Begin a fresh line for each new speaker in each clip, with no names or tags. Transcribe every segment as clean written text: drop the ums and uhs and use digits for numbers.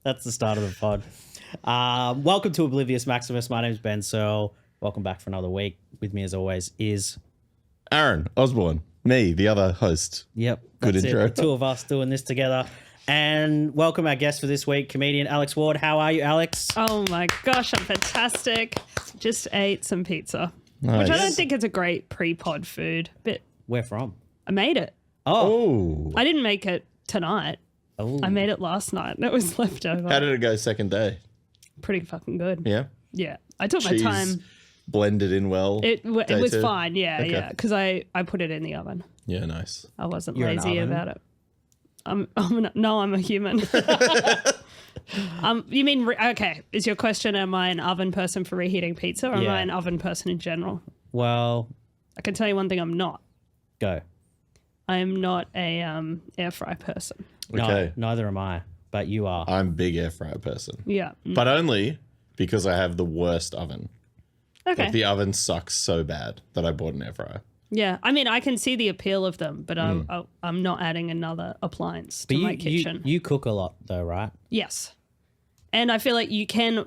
That's the start of the pod. Welcome to Oblivious Maximus. My name's Ben Searle. Welcome back for another week. With me, as always, is
Aaron Osborne, me, the other host.
Yep,
Good
that's
intro.
it. The two of us doing this together. And welcome our guest for this week, comedian Alex Ward. How are you, Alex?
Oh my gosh, I'm fantastic. Just ate some pizza,
Nice.
which I don't think is a great pre-pod food, but
Where from?
I made it.
Oh,
I didn't make it tonight.
Oh,
I made it last night and it was left over.
how did it go second day?
Pretty fucking good.
Yeah,
Yeah. I took my
cheese
time.
blended in well.
It
day
was
two?
fine. Yeah,
Okay.
yeah. Because I put it in the oven.
Yeah, nice.
I wasn't
You're an
lazy
oven?
about it. I'm a human. You mean, okay, is your question, am I an oven person for reheating pizza or am
Yeah.
I an oven person in general?
well,
I can tell you one thing I'm not.
go.
I am not a air fry person.
No,
Okay.
neither am I, but you are.
I'm a big air fryer person,
Yeah.
but only because I have the worst oven.
Okay.
Like the oven sucks so bad that I bought an air fryer.
Yeah. I mean, I can see the appeal of them, but I'm not adding another appliance to
But
my kitchen.
you cook a lot, though, right?
Yes. And I feel like you can.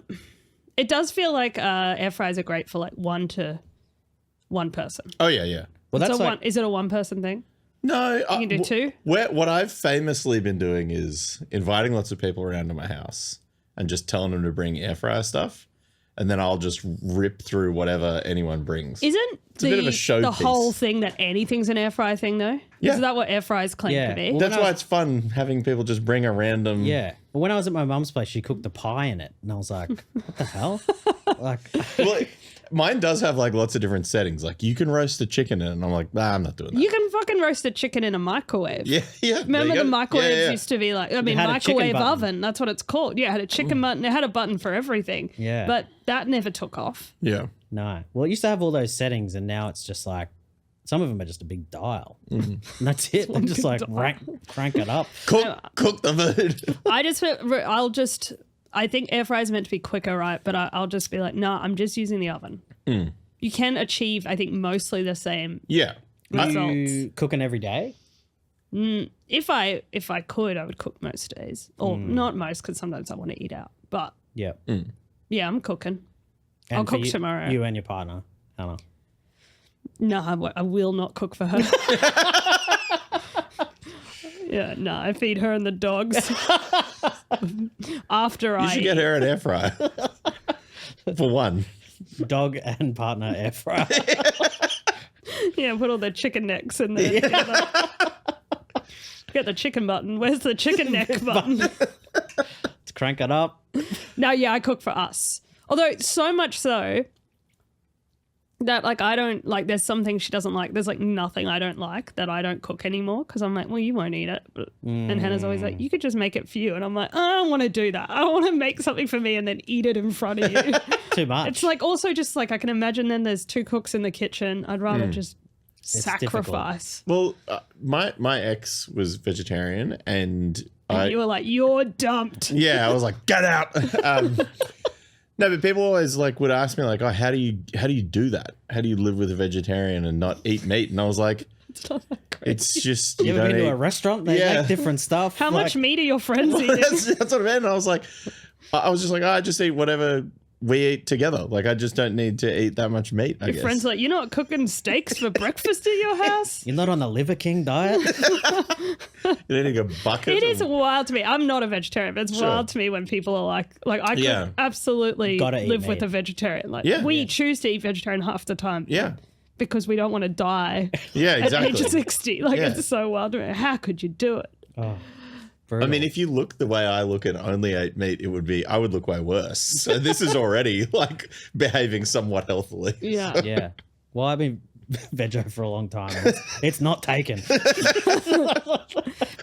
It does feel like air fryers are great for like one person.
Oh yeah, yeah.
Well, that's like,
Is it a one person thing?
No,
You can do two?
What I've famously been doing is inviting lots of people around to my house and just telling them to bring air fryer stuff, and then I'll just rip through whatever anyone brings.
Isn't
a bit of a showpiece.
the whole thing that anything's an air fryer thing though?
Yeah.
Is that what air fryers claim
Yeah.
to be?
Well,
That's
when I
why
was-
it's fun having people just bring a random.
yeah. But when I was at my mum's place, she cooked the pie in it, and I was like, what the hell? Like,
Well, mine does have like lots of different settings. Like you can roast a chicken in it, and I'm like, nah, I'm not doing that.
You can fucking roast a chicken in a microwave.
Yeah, yeah.
Remember
there you
the
go.
microwaves
Yeah, yeah.
used to be like, I mean,
had a chicken
microwave
button.
oven. That's what it's called. Yeah, it had a chicken button. It had a button for everything.
Yeah.
But that never took off.
Yeah.
no. Well, it used to have all those settings, and now it's just like, some of them are just a big dial. And that's it. They're just like crank it up.
Cook the food.
I think air fryers are meant to be quicker, right? But I'll just be like, no, I'm just using the oven. You can achieve, I think, mostly the same
Yeah.
Are
results.
you cooking every day?
If I could, I would cook most days. Or not most, because sometimes I want to eat out. But
Yeah.
yeah, I'm cooking.
And
I'll
for
cook
you,
tomorrow.
You and your partner, Hannah.
No, I will not cook for her. Yeah, no, I feed her and the dogs. After
You should get her an air fryer. For one.
Dog and partner air fryer.
put all the chicken necks in there. Together. Get the chicken button. Where's the chicken neck button?
Let's crank it up.
No, yeah, I cook for us. Although so much so that like I don't like. There's some things she doesn't like. There's like nothing I don't like that I don't cook anymore because I'm like, well, you won't eat it. And Hannah's always like, you could just make it for you. And I'm like, I don't want to do that. I want to make something for me and then eat it in front of you.
Too much.
It's like also just like I can imagine then there's two cooks in the kitchen. I'd rather just sacrifice.
Well, my ex was vegetarian, and
You were like, you're dumped.
yeah, I was like, get out. No, but people always like would ask me like, oh, how do you do that? How do you live with a vegetarian and not eat meat? And I was like,
It's not that great.
it's just
you
you
ever
don't
been to
eat.
a restaurant? They
Yeah.
make different stuff.
How
like,
much meat are your friends eating?
that's what I meant. And I was like, I was just like, I just eat whatever we eat together. Like I just don't need to eat that much meat. I
Your
guess.
friends are like, you're not cooking steaks for breakfast at your house?
You're not on the Liver King diet?
You're eating a bucket.
It is
and-
wild to me. I'm not a vegetarian, but it's
Sure.
wild to me when people are like I could
Yeah.
absolutely
Gotta eat
live with
meat.
a vegetarian. Like
Yeah.
we
Yeah.
choose to eat vegetarian half the time.
Yeah.
Because we don't want to die
Yeah,
at
exactly.
age 60. Like
Yeah.
it's so wild to me. How could you do it?
Oh,
I
brutal.
mean, if you look the way I look and only ate meat, I would look way worse. So this is already like behaving somewhat healthily.
Yeah.
yeah. Well, I've been veggie for a long time. It's not taken.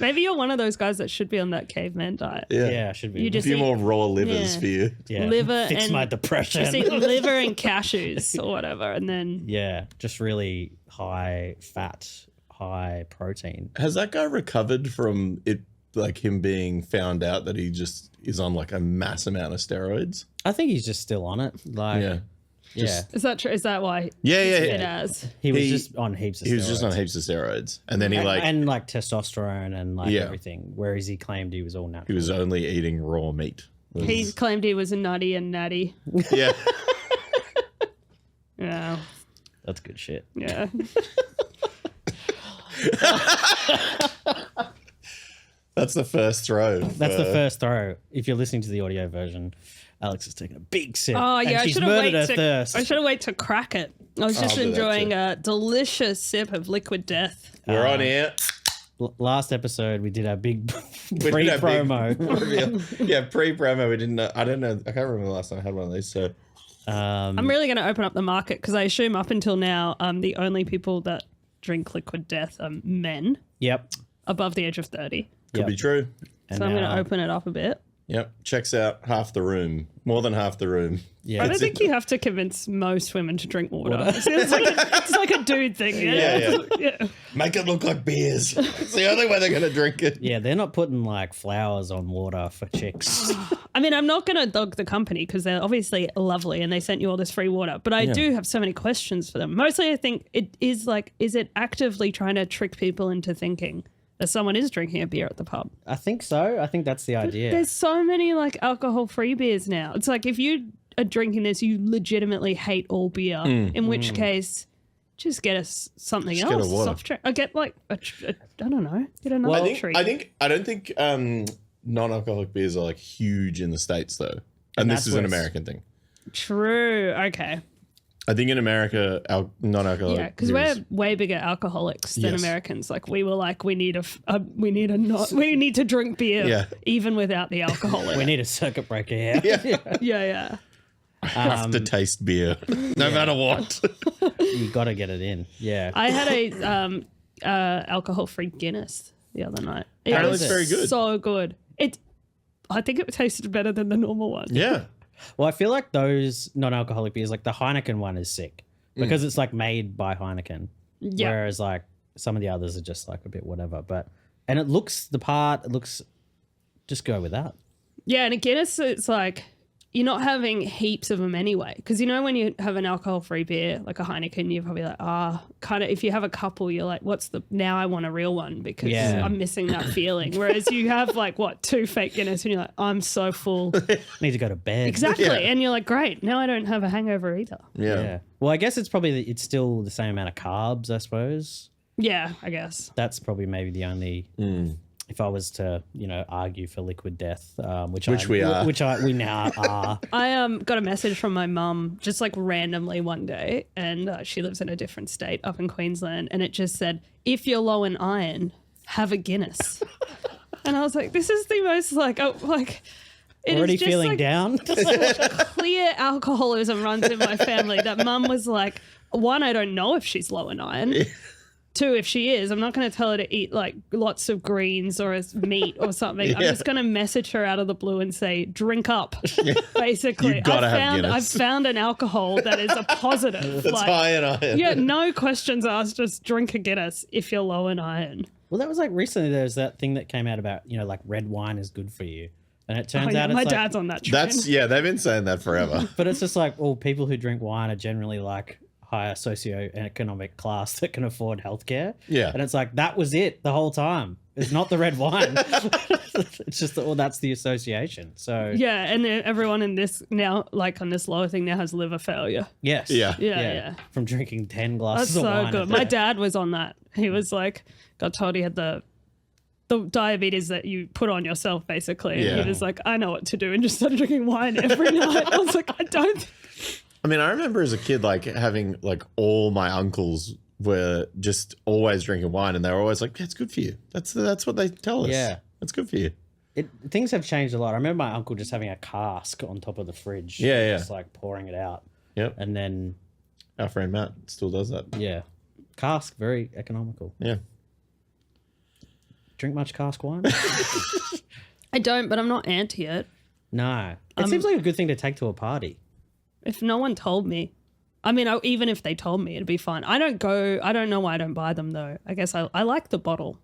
Maybe you're one of those guys that should be on that caveman diet.
Yeah, I should be.
You
A
just
few
eat
more raw livers
Yeah.
for you.
yeah.
liver
Fix
and-
my depression.
just eat liver and cashews or whatever, and then
Yeah, just really high fat, high protein.
Has that guy recovered from it, like him being found out that he just is on like a mass amount of steroids?
I think he's just still on it. Like,
Yeah.
Yeah.
Is that true? Is that why?
Yeah, yeah,
It
yeah.
as.
He was
He-
just on heaps of steroids.
He was just on heaps of steroids, and then he
and like testosterone and like
Yeah.
everything. Whereas he claimed he was all natural.
he was only eating raw meat.
He claimed he was a nutty and natty.
Yeah.
Yeah.
That's good shit.
Yeah.
That's the first throw.
That's the first throw. If you're listening to the audio version, Alex is taking a big sip.
Oh yeah,
and
I
she's
should have
murdered her
waited.
thirst.
I should have waited to crack it. I was just
I'll do that
enjoying
too.
a delicious sip of liquid death.
We're on air.
Last episode, we did our big
We did our big
pre-promo.
reveal. Yeah, pre-promo. We didn't know. I don't know. I can't remember the last time I had one of these. So
I'm really going to open up the market because I assume up until now, the only people that drink liquid death are men
Yep.
above the age of 30.
could
Yep.
be true.
And
So I'm going
now-
to open it up a bit.
Yep. Checks out half the room. More than half the room.
Yeah.
I don't think you have to convince most women to drink water. It's like a dude thing. Yeah. Yeah.
Make it look like beers. It's the only way they're going to drink it.
Yeah, they're not putting like flowers on water for chicks.
I mean, I'm not going to dog the company because they're obviously lovely and they sent you all this free water. But I do have so many questions for them. Mostly, I think it is like, is it actively trying to trick people into thinking that someone is drinking a beer at the pub?
I think so. I think that's the idea.
There's so many like alcohol-free beers now. It's like if you are drinking this, you legitimately hate all beer. In which case, just get us something
Just get a
else.
water.
Soft drink. I get like I don't know. Get another
I don't think non-alcoholic beers are like huge in the States though. And this
that's
is an
where it's-
American thing.
True. Okay.
I think in America, non-alcoholic
Yeah, because
beers.
we're way bigger alcoholics than
Yes.
Americans. Like we were like, we need to drink beer
Yeah.
even without the alcohol in
We
it.
need a circuit breaker here.
Yeah.
Yeah.
Have to taste beer, no matter what.
You got to get it in. Yeah.
I had a alcohol-free Guinness the other night. It
Apparently
was
it's very good.
So good. I think it tasted better than the normal one.
Yeah.
Well, I feel like those non-alcoholic beers, like the Heineken one is sick because it's like made by Heineken.
Yeah.
Whereas like some of the others are just like a bit whatever. And it looks the part, just go with that.
Yeah, and a Guinness, it's like you're not having heaps of them anyway. Because you know when you have an alcohol-free beer, like a Heineken, you're probably like, kind of, if you have a couple, you're like, now I want a real one because
Yeah.
I'm missing that feeling. Whereas you have like, 2 fake Guinness and you're like, I'm so full.
Need to go to bed.
Exactly.
Yeah.
And you're like, great, now I don't have a hangover either.
Yeah.
Well, I guess it's still the same amount of carbs, I suppose.
Yeah, I guess.
That's probably maybe the only. If I was to, argue for liquid death, which
we are.
we now are.
I got a message from my mum just like randomly one day, and she lives in a different state up in Queensland, and it just said, if you're low in iron, have a Guinness. And I was like, this is the most like it
Already
is just,
feeling
like,
down.
clear alcoholism runs in my family that mum was like, one, I don't know if she's low in iron. 2, if she is, I'm not going to tell her to eat like lots of greens or as meat or something. I'm just going to message her out of the blue and say, drink up. Basically,
You gotta have
I've
Guinness.
found an alcohol that is a positive.
That's high in iron.
Yeah, no questions asked. Just drink a Guinness if you're low in iron.
Well, that was like recently. There was that thing that came out about like red wine is good for you, and it turns out it's
my
like,
dad's on that train.
They've been saying that forever.
But it's just like, well, people who drink wine are generally like higher socioeconomic class that can afford healthcare.
Yeah.
And it's like, that was it the whole time. It's not the red wine. It's just that, well, that's the association. So
Yeah, and then everyone in this now, like on this lower thing now, has liver failure.
yes.
Yeah.
From drinking 10
That's
glasses of
so
wine.
good. My dad was on that. He was like, got told he had the diabetes that you put on yourself, basically. And
Yeah.
he was like, I know what to do, and just started drinking wine every night. I was like, I don't.
I mean, I remember as a kid, like having like all my uncles were just always drinking wine, and they were always like, "Yeah, it's good for you." That's what they tell us.
Yeah.
it's good for you.
Things have changed a lot. I remember my uncle just having a cask on top of the fridge.
Yeah.
Just like pouring it out.
Yep.
And then,
Our friend Matt still does that.
yeah. Cask, very economical.
Yeah.
Drink much cask wine?
I don't, but I'm not anti it.
No. It seems like a good thing to take to a party.
If no one told me. I mean, even if they told me, it'd be fine. I don't know why I don't buy them, though. I guess I like the bottle.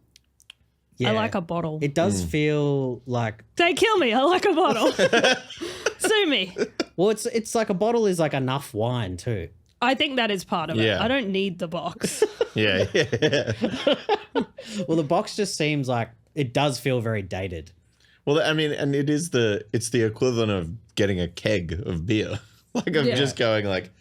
Yeah.
I like a bottle.
It does feel like,
They kill me. I like a bottle. Sue me.
Well, it's like a bottle is like enough wine too.
I think that is part of it.
Yeah.
I don't need the box.
Yeah.
Well, the box just seems like it does feel very dated.
Well, I mean, and it's the equivalent of getting a keg of beer. Like I'm
Yeah.
just going like,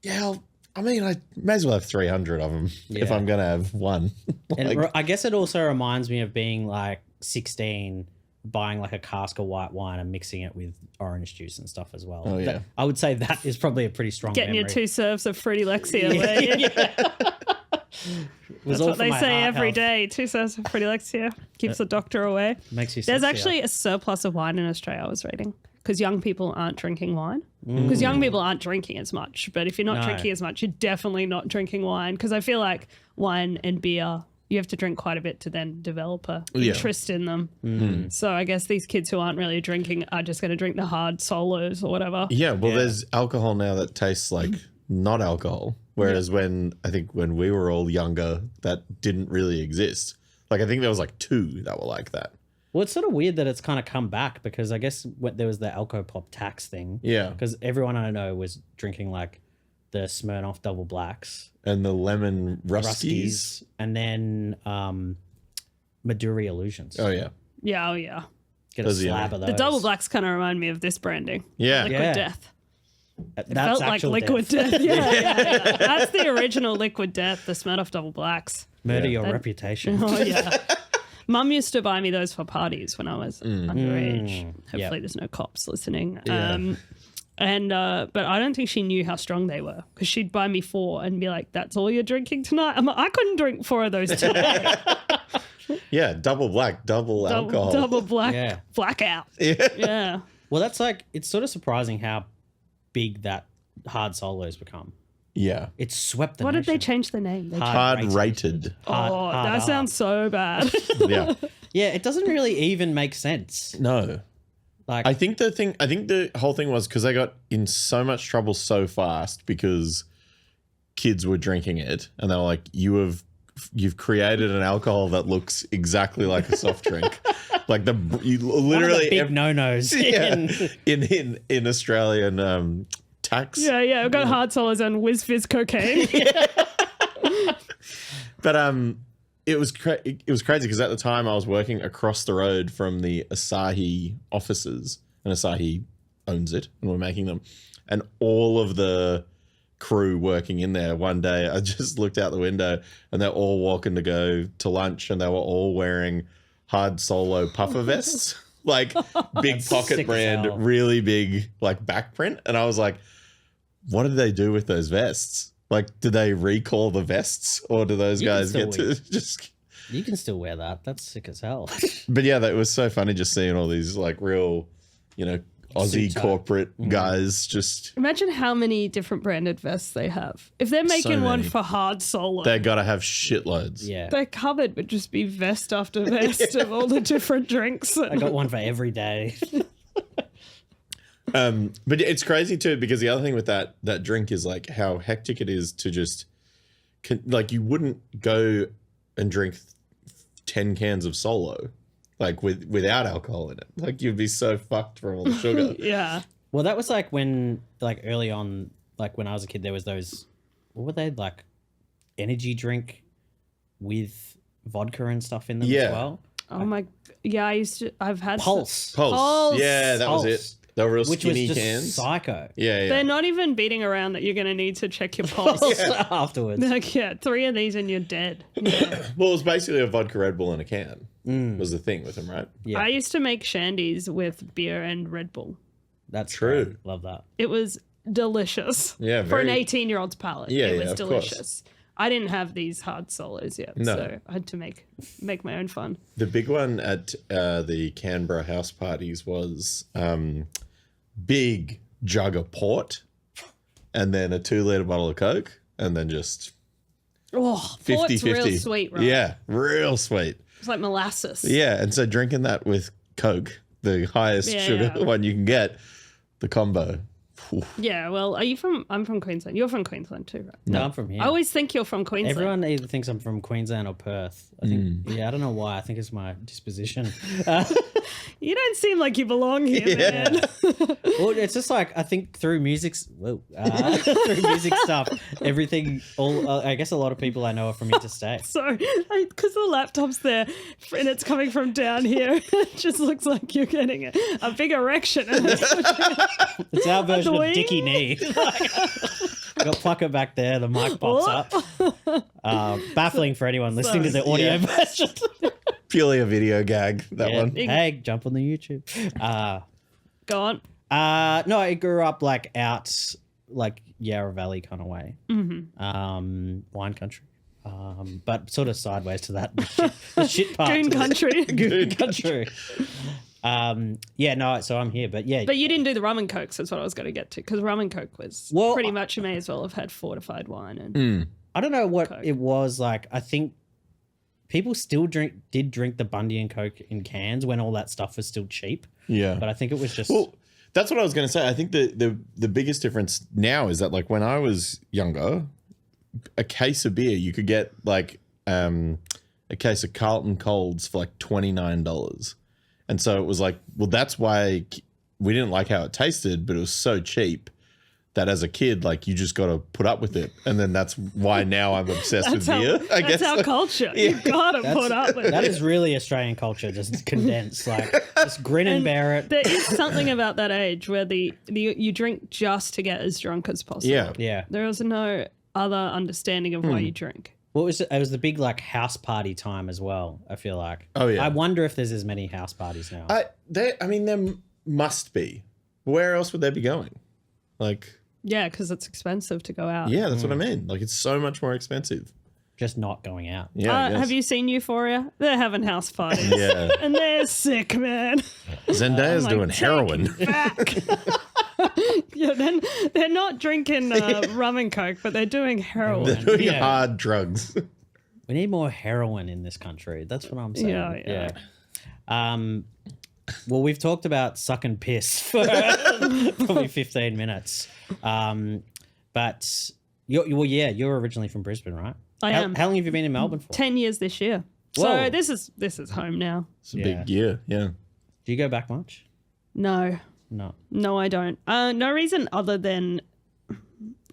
yeah, I mean, I may as well have 300 of them if
Yeah.
I'm going to have one.
And I guess it also reminds me of being like 16, buying like a cask of white wine and mixing it with orange juice and stuff as well.
Oh, yeah.
I would say that is probably a pretty strong
Getting
memory.
your 2 serves of Fruity Lexia. where you-
Was
That's
all
what
for
they
my
say
heart
every
health.
day. 2 serves of Fruity Lexia keeps the doctor away.
Makes you
There's
sexier.
actually a surplus of wine in Australia, I was reading, because young people aren't drinking wine. Because young people aren't drinking as much. But if you're not
No.
drinking as much, you're definitely not drinking wine. Because I feel like wine and beer, you have to drink quite a bit to then develop a
Yeah.
interest in them. So I guess these kids who aren't really drinking are just going to drink the hard solos or whatever.
Yeah, well, there's alcohol now that tastes like not alcohol. Whereas when we were all younger, that didn't really exist. Like, I think there was like 2 that were like that.
Well, it's sort of weird that it's kind of come back because I guess there was the Alcopop tax thing.
Yeah.
Because everyone I know was drinking like the Smirnoff Double Blacks,
And the lemon ruskies.
Ruskies, and then Maduri Illusions.
Oh, yeah.
Yeah, oh yeah.
Get a
Those are
slab of those.
The double blacks kind of remind me of this branding.
Yeah.
Liquid
Yeah.
Death.
That's
It felt like
actual
Liquid
death.
Death. Yeah. That's the original Liquid Death, the Smirnoff Double Blacks.
Murder
Yeah.
your reputation.
Oh, yeah. Mum used to buy me those for parties when I was underage. Hopefully
Yep.
there's no cops listening.
Yeah.
But I don't think she knew how strong they were because she'd buy me 4 and be like, "That's all you're drinking tonight." I'm like, I couldn't drink 4 of those tonight.
Yeah, double black, double alcohol.
Double black,
Yeah.
blackout.
Yeah.
Yeah.
Well, that's like, it's sort of surprising how big that hard solo's become.
Yeah.
It's swept the
What did they
nation.
change the name? They
Hard
Hard rated.
oh,
hard
that
R.
sounds so bad.
Yeah.
Yeah, it doesn't really even make sense.
No.
Like,
I think the whole thing was because they got in so much trouble so fast because kids were drinking it and they were like, you've created an alcohol that looks exactly like a soft drink. Like you
one of
literally
the big no-nos.
yeah, in Australian tax.
yeah. I've got hard solos and whiz fizz cocaine.
But it was crazy because at the time I was working across the road from the Asahi offices, and Asahi owns it, and we're making them. And all of the crew working in there, one day I just looked out the window, and they're all walking to go to lunch, and they were all wearing hard solo puffer vests, like big
Sick
pocket
as
brand,
hell.
really big like back print. And I was like, what did they do with those vests? Like, do they recall the vests, or do those
You can
guys
still
get to just?
You can still wear that. That's sick as hell.
But yeah, that was so funny just seeing all these like real, Aussie
Suit-type.
corporate guys just.
Imagine how many different branded vests they have. If they're making one
many.
for hard solo,
They gotta have shitloads.
Yeah.
their cupboard would just be vest after vest of all the different drinks.
I got one for every day.
But it's crazy too because the other thing with that drink is like how hectic it is to just, like you wouldn't go and drink 10 cans of Solo, like without alcohol in it. Like you'd be so fucked from all the sugar.
Yeah.
Well, that was like when, like early on, like when I was a kid, there was those, what were they, like energy drink with vodka and stuff in them
Yeah.
as well?
Oh my. Yeah, I've had
Pulse.
Pulse. Yeah, that was
Pulse.
it. They were real
Which was
skinny
just
cans.
psycho.
Yeah.
They're not even beating around that you're going to need to check your pulse.
Afterwards.
Like, yeah, 3 of these and you're dead.
Well, it was basically a vodka Red Bull in a can. Was the thing with them, right?
Yeah,
I used to make shandies with beer and Red Bull.
that's
True.
great. Love that.
It was delicious.
Yeah,
For an
very-
18-year-old's palate.
Yeah,
it
yeah,
was
of course.
delicious. I didn't have these hard solos yet,
No.
so I had to make my own fun.
The big one at the Canberra house parties was big jug of port and then a 2-liter bottle of Coke and then just
Oh,
50-50.
port's real sweet, right?
Yeah, real sweet.
It's like molasses.
Yeah, and so drinking that with Coke, the highest
Yeah,
sugar
yeah.
one you can get, the combo.
Yeah, well, I'm from Queensland. You're from Queensland too, right?
No, I'm from here.
I always think you're from Queensland.
Everyone either thinks I'm from Queensland or Perth. I think, yeah, I don't know why. I think it's my disposition.
You don't seem like you belong here, man.
Well, it's just like I think through through music stuff, everything. I guess a lot of people I know are from interstate.
So, because the laptop's there and it's coming from down here, it just looks like you're getting a big erection.
It's our version of Dickie Knee. Got Plucker back there. The mic pops up. Baffling for anyone listening to the audio version.
Purely a video gag, that one.
Hey, jump on the YouTube.
Go on.
No, I grew up like out like Yarra Valley kind of way. Wine country. But sort of sideways to that. The shit part.
Goon country.
Goon country. So I'm here, but yeah.
But you didn't do the rum and cokes, that's what I was going to get to, because rum and coke was pretty much you may as well have had fortified wine. And
I don't know what
Coke.
it was like. I think people still did drink the Bundy and Coke in cans when all that stuff was still cheap.
Yeah.
But I think it was just...
Well, that's what I was going to say. I think the biggest difference now is that like when I was younger, a case of beer, you could get like a case of Carlton Colds for like $29. And so it was like, well, that's why we didn't like how it tasted, but it was so cheap that as a kid, like you just got to put up with it. And then that's why now I'm obsessed with beer. I guess
that's our culture. You've got to put up with it.
That is really Australian culture, just condensed. Like, just grin and bear it.
There is something about that age where you drink just to get as drunk as possible.
Yeah.
Yeah.
There is no other understanding of why you drink.
Well, it was the big like house party time as well, I feel like.
Oh, yeah.
I wonder if there's as many house parties now.
There must be. Where else would they be going? Like...
Yeah, because it's expensive to go out.
Yeah, that's what I mean. Like, it's so much more expensive.
Just not going out.
Yeah. I guess.
Have you seen Euphoria? They're having house parties.
Yeah.
And they're sick, man.
Zendaya's doing heroin.
Back. Yeah, then they're not drinking rum and coke, but they're doing heroin.
They're doing hard drugs.
We need more heroin in this country. That's what I'm saying.
Yeah.
Well, we've talked about sucking piss for probably 15 minutes. But you're originally from Brisbane, right?
I am.
How long have you been in Melbourne for?
10 years this year.
Whoa.
So this is home now.
It's a big year, yeah.
Do you go back much?
No. No, I don't. No reason other than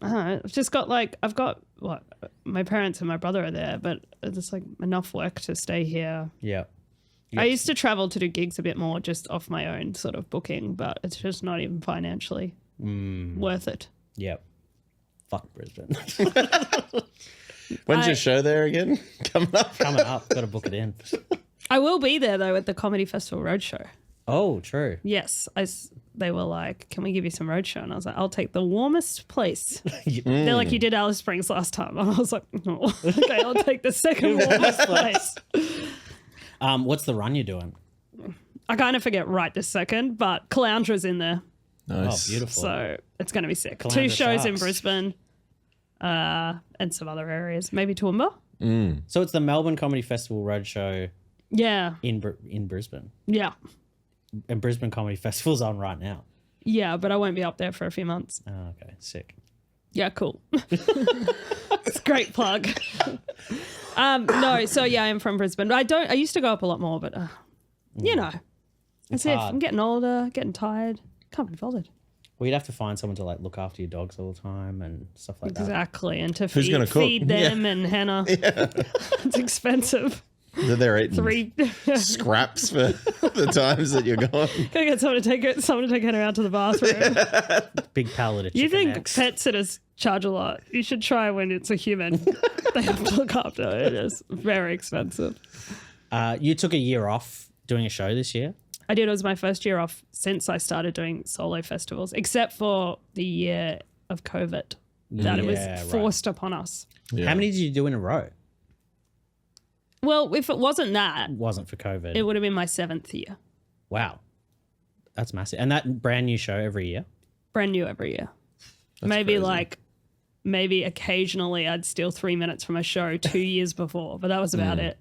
I've just got my parents and my brother are there, but it's like enough work to stay here.
Yeah.
I used to travel to do gigs a bit more just off my own sort of booking, but it's just not even financially worth it.
Yep. Fuck Brisbane.
When's your show there again? Coming up.
Got to book it in.
I will be there though at the Comedy Festival Roadshow.
Oh, true.
Yes, they were like, "Can we give you some roadshow?" And I was like, "I'll take the warmest place." They're like, "You did Alice Springs last time," and I was like, "No, okay, I'll take the second warmest place."
What's the run you're doing?
I kind of forget right this second, but Caloundra's in there.
Nice.
Oh, beautiful.
So it's going to be sick.
Caloundra
2 shows in
sucks.
Brisbane and some other areas. Maybe Toowoomba.
So it's the Melbourne Comedy Festival Roadshow
Yeah.
in Brisbane.
Yeah.
And Brisbane Comedy Festival's on right now.
Yeah, but I won't be up there for a few months.
Oh, okay. Sick.
Yeah, cool. It's a great plug. No, so yeah, I'm from Brisbane. I used to go up a lot more, but you know.
It's
That's it.
hard.
I'm getting older, getting tired. Can't be bothered.
Well, you'd have to find someone to like look after your dogs all the time and stuff like that.
Exactly. And to
Who's gonna cook?
feed them and Hannah. It's expensive.
They're eating
3
scraps for the times that you're gone.
Gotta get someone to take Hannah out to the bathroom.
Big pallet of chicken
You think
necks.
pet sitters charge a lot? You should try when it's a human. They have to look after it. Is very expensive.
You took a year off doing a show this year.
I did. It was my first year off since I started doing solo festivals, except for the year of COVID that it was forced upon us.
Yeah.
How many did you do in a row?
Well, if it wasn't that,
It wasn't for COVID.
it would have been my 7th year.
Wow. That's massive. And that brand new show every year?
Brand new every year. Maybe occasionally I'd steal 3 minutes from a show 2 years before, but that was about it.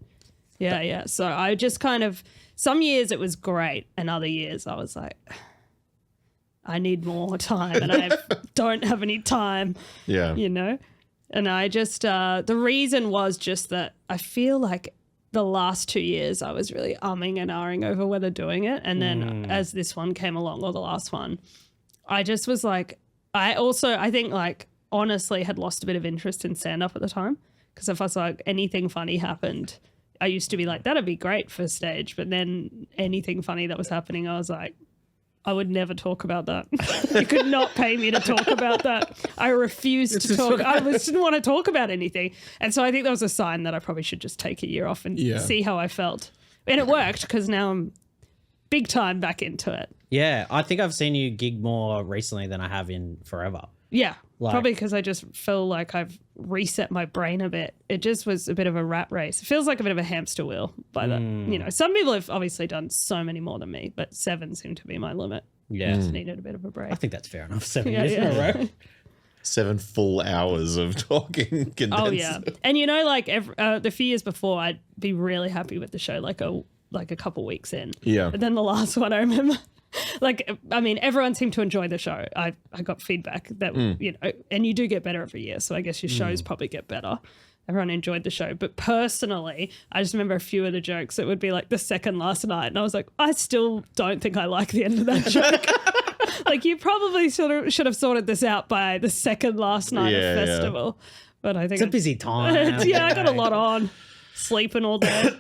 Yeah. So I just kind of, some years it was great, and other years I was like, I need more time, and I don't have any time,
Yeah.
you know? And I just, the reason was just that I feel like the last 2 years I was really umming and ahhing over whether doing it. And then as this one came along, or the last one, I just was like, I think like honestly had lost a bit of interest in stand-up at the time, because if I was like anything funny happened, I used to be like, that'd be great for stage. But then anything funny that was happening, I was like, I would never talk about that. You could not pay me to talk about that. I refused to talk. I just didn't want to talk about anything. And so I think that was a sign that I probably should just take a year off and see how I felt. And it worked, because now I'm big time back into it.
Yeah, I think I've seen you gig more recently than I have in forever.
Yeah, probably because I just feel like I've reset my brain a bit. It just was a bit of a rat race. It feels like a bit of a hamster wheel by that. You know, some people have obviously done so many more than me, but 7 seemed to be my limit.
Yeah.
Just needed a bit of a break.
I think that's fair enough. 7 years in a row.
7 full hours of talking condensed.
Oh, yeah. And, you know, like the few years before, I'd be really happy with the show like a couple weeks in.
Yeah.
But then the last one, I remember... Like, I mean, everyone seemed to enjoy the show. I got feedback that, you know, and you do get better every year. So I guess your shows probably get better. Everyone enjoyed the show. But personally, I just remember a few of the jokes. It would be like the second last night. And I was like, I still don't think I like the end of that joke. Like, you probably should have sorted this out by the second last night of festival. Yeah. But I think
it's a busy time.
Yeah, I got a lot on. Sleeping all day.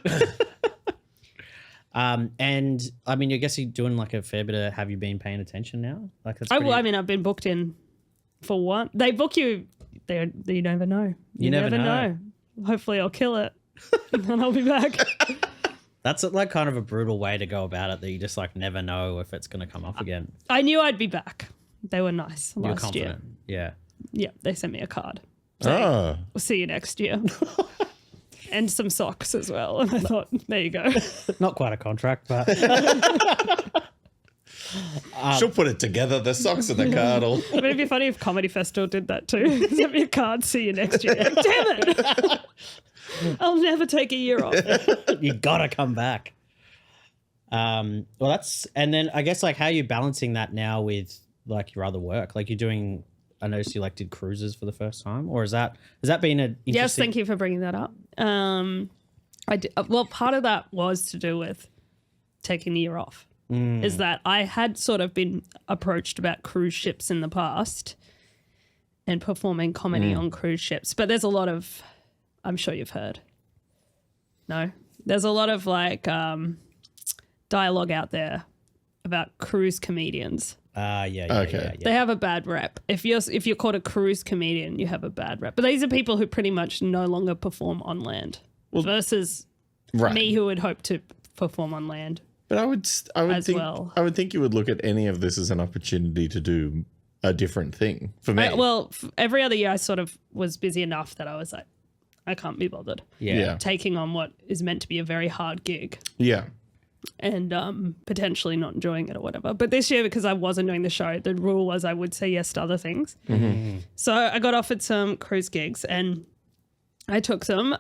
And I mean, I guess you're doing like a fair bit of, have you been paying attention now? Like, that's
I mean, I've been booked in for one. They book you. You never know.
You never know.
Hopefully I'll kill it and then I'll be back.
That's like kind of a brutal way to go about it, that you just like never know if it's going to come up again.
I knew I'd be back. They were nice
You're
last
confident.
year.
Yeah.
Yeah. They sent me a card. We'll see you next year. And some socks as well. And I thought, there you go.
Not quite a contract, but...
She'll put it together, the socks and the card.
But it'd be funny if Comedy Festival did that too. Send me a card, see you next year. Damn it! I'll never take a year off.
You gotta come back. Well, that's... And then I guess like how are you balancing that now with like your other work? Like you're doing... I noticed you like did cruises for the first time, or has that been an interesting...
Yes, thank you for bringing that up. I did, well, part of that was to do with taking the year off. Is that I had sort of been approached about cruise ships in the past and performing comedy on cruise ships, but there's a lot of, I'm sure you've heard. No, there's a lot of like dialogue out there about cruise comedians.
Yeah.
They have a bad rep. If you're called a cruise comedian, you have a bad rep. But these are people who pretty much no longer perform on land, versus me, who would hope to perform on land.
But I would think you would look at any of this as an opportunity to do a different thing for me.
Every other year I sort of was busy enough that I was like, I can't be bothered.
Yeah.
Taking on what is meant to be a very hard gig.
Yeah.
And potentially not enjoying it or whatever. But this year, because I wasn't doing the show, the rule was I would say yes to other things. So I got offered some cruise gigs and I took them.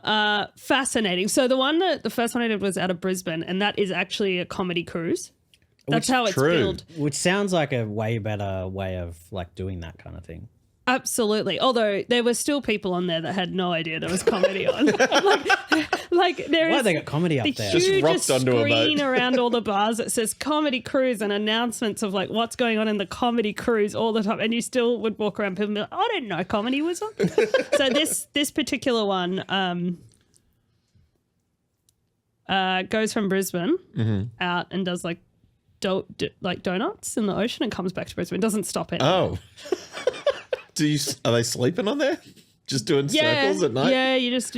Fascinating. So the first one I did was out of Brisbane, and that is actually a comedy cruise. That's how it's billed.
Which sounds like a way better way of like doing that kind of thing.
Absolutely. Although there were still people on there that had no idea there was comedy on. like there is
why they got comedy up there?
Just
hugest
rocked onto a
screen
boat.
around all the bars that says comedy cruise and announcements of like what's going on in the comedy cruise all the time, and you still would walk around people and be like, I didn't know comedy was on. So this particular one goes from Brisbane out and does like donuts in the ocean and comes back to Brisbane. Doesn't stop it.
Oh. Are they sleeping on there? Just doing circles at night?
Yeah, you just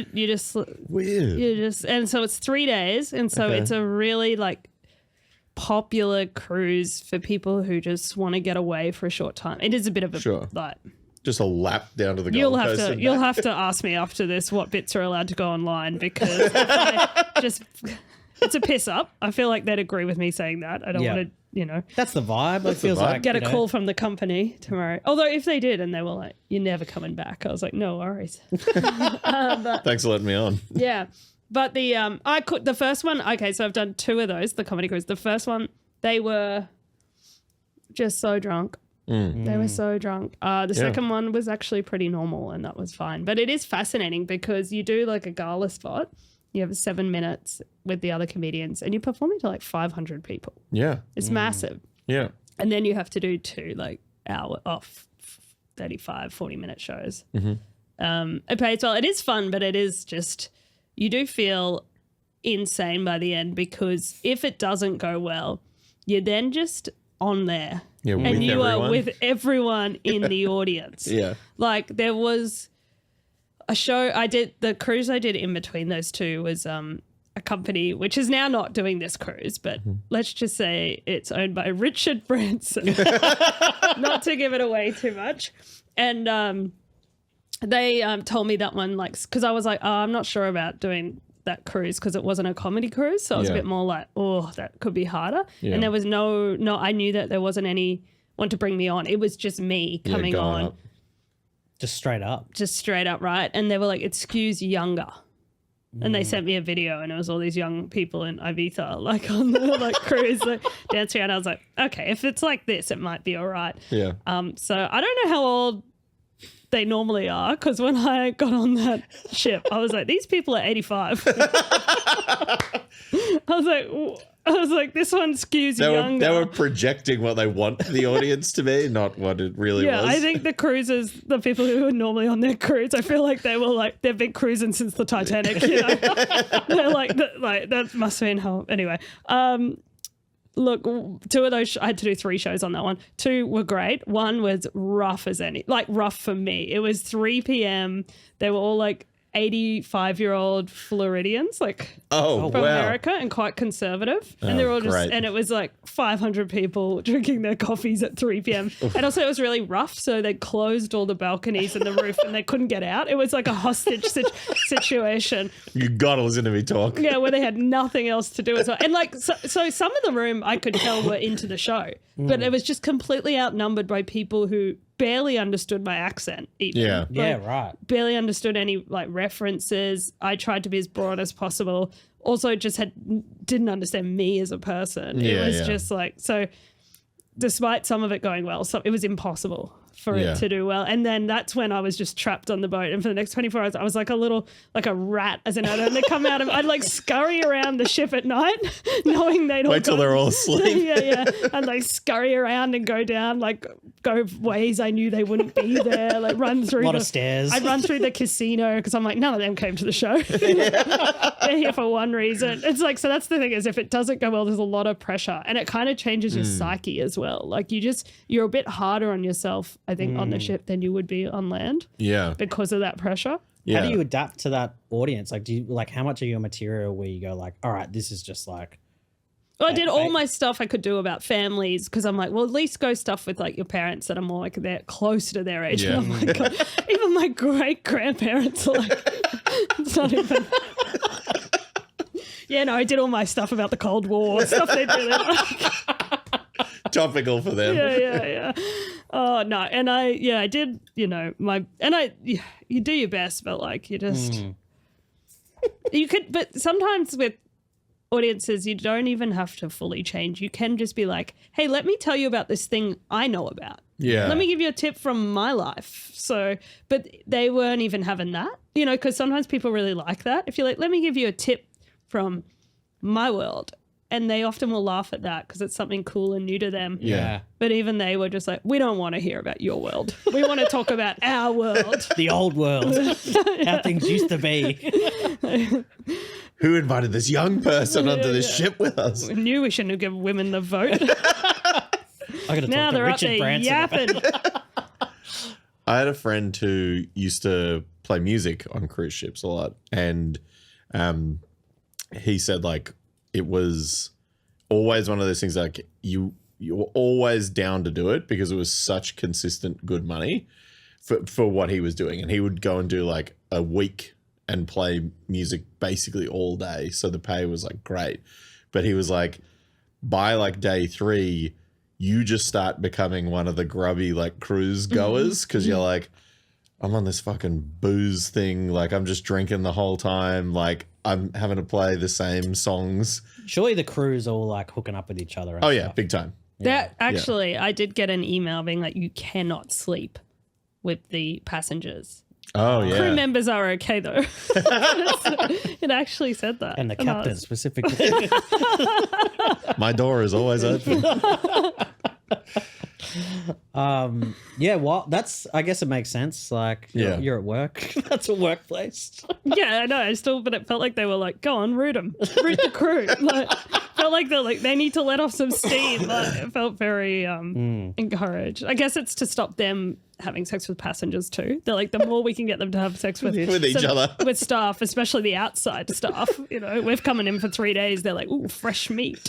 weird.
And so it's 3 days, and so it's a really like popular cruise for people who just want to get away for a short time. It is a bit of a like
just a lap down to the Gold Coast.
You'll have to ask me after this what bits are allowed to go online, because it's a piss up. I feel like they'd agree with me saying that. I don't want to.
That's the vibe. It feels like
get a call from the company tomorrow. Although if they did and they were like, "You're never coming back," I was like, "No worries."
Thanks for letting me on.
Yeah, but the first one. Okay, so I've done 2 of those. The comedy cruise. The first one, they were just so drunk. They were so drunk. The second one was actually pretty normal, and that was fine. But it is fascinating because you do like a gala spot. You have 7 minutes with the other comedians and you're performing to like 500 people.
Yeah.
It's massive.
Yeah.
And then you have to do 2 like hour off 35, 40-minute shows. It pays well. It is fun, but it is just, you do feel insane by the end because if it doesn't go well, you're then just on there.
Yeah,
and you are with everyone in the audience.
Yeah.
Like there was a show the cruise I did in between those two was a company which is now not doing this cruise, but let's just say it's owned by Richard Branson. Not to give it away too much. And they told me that one, like, because I was like, oh, I'm not sure about doing that cruise because it wasn't a comedy cruise. So I was a bit more like, oh, that could be harder. Yeah. And there was no, I knew that there wasn't anyone to bring me on. It was just me coming on.
Up.
Just straight up.
Just straight up, right? And they were like, it skews younger. And they sent me a video and it was all these young people in Ibiza, like on the like cruise, like, dancing around. I was like, okay, if it's like this, it might be all right.
Yeah.
So I don't know how old they normally are because when I got on that ship, I was like, these people are 85. I was like, this one skews younger.
They were projecting what they want the audience to be, not what it really was.
Yeah, I think the cruisers, the people who are normally on their cruise, I feel like they were like, they've been cruising since the Titanic, you know? They're like that must have been how, anyway. Look, 2 of those, I had to do 3 shows on that one. 2 were great. 1 was rough as any, like rough for me. It was 3 p.m. They were all like 85-year-old Floridians, like from America, and quite conservative. And they're all just, and it was like 500 people drinking their coffees at 3 p.m. And also it was really rough. So they closed all the balconies and the roof and they couldn't get out. It was like a hostage situation.
You got to listen to me talk.
Yeah, where they had nothing else to do as well. And like, so some of the room I could tell were into the show, but it was just completely outnumbered by people who barely understood my accent even.
Yeah.
Like,
Yeah, right.
barely understood any like references. I tried to be as broad as possible. Also just didn't understand me as a person. It was just like, so despite some of it going well, so it was impossible for it to do well. And then that's when I was just trapped on the boat. And for the next 24 hours, I was like a rat, as in I'd come out I'd like scurry around the ship at night, knowing they'd all
wait till they're all asleep.
yeah. I'd like scurry around and go down, like go ways I knew they wouldn't be there, like run through
a lot of stairs.
I'd run through the casino because I'm like, none of them came to the show. They're here for one reason. It's like, so that's the thing is if it doesn't go well, there's a lot of pressure and it kind of changes your psyche as well. Like you're a bit harder on yourself, I think, on the ship than you would be on land.
Yeah.
Because of that pressure.
Yeah.
How do you adapt to that audience? Like, do you like how much of your material where you go like, all right, this is just like.
Well, I did all my stuff I could do about families because I'm like, well, at least go stuff with like your parents that are more like they're closer to their age.
Yeah.
And I'm like, God, even my great grandparents are like, it's not even. Yeah, no, I did all my stuff about the Cold War, stuff they'd really like.
Topical for them.
Yeah. Oh no, and I did, you do your best, but like you just you could, but sometimes with audiences you don't even have to fully change. You can just be like, hey, let me tell you about this thing I know about.
Yeah.
Let me give you a tip from my life. So, but they weren't even having that, because sometimes people really like that. If you're like, let me give you a tip from my world. And they often will laugh at that because it's something cool and new to them.
Yeah.
But even they were just like, we don't want to hear about your world. We want to talk about our world.
The old world. How things used to be.
Who invited this young person onto this ship with us?
We knew we shouldn't have given women the vote.
I gotta
Now
talk to
they're up
Richard
there
Branson.
yapping.
I had a friend who used to play music on cruise ships a lot. And he said like it was always one of those things like you were always down to do it because it was such consistent good money for what he was doing. And he would go and do like a week and play music basically all day. So the pay was like great. But he was like, by like day 3, you just start becoming one of the grubby like cruise goers because you're like, I'm on this fucking booze thing. Like I'm just drinking the whole time. Like I'm having to play the same songs.
Surely the crew's all like hooking up with each other. And
Oh yeah,
stuff.
big time.
That actually, I did get an email being like, you cannot sleep with the passengers.
Oh
Crew
yeah.
members are okay though. It actually said that.
And the
I
captain
was-
specifically.
My door is always open.
Yeah, well, I guess it makes sense. Like,
Yeah.
you're at work. That's a workplace.
Yeah, I know. But it felt like they were like, go on, root them. Root the crew. Like, felt like they need to let off some steam. Like, it felt very encouraged. I guess it's to stop them having sex with passengers too. They're like, the more we can get them to have sex with
each other.
with staff, especially the outside staff. You know, we've coming in for 3 days. They're like, ooh, fresh meat.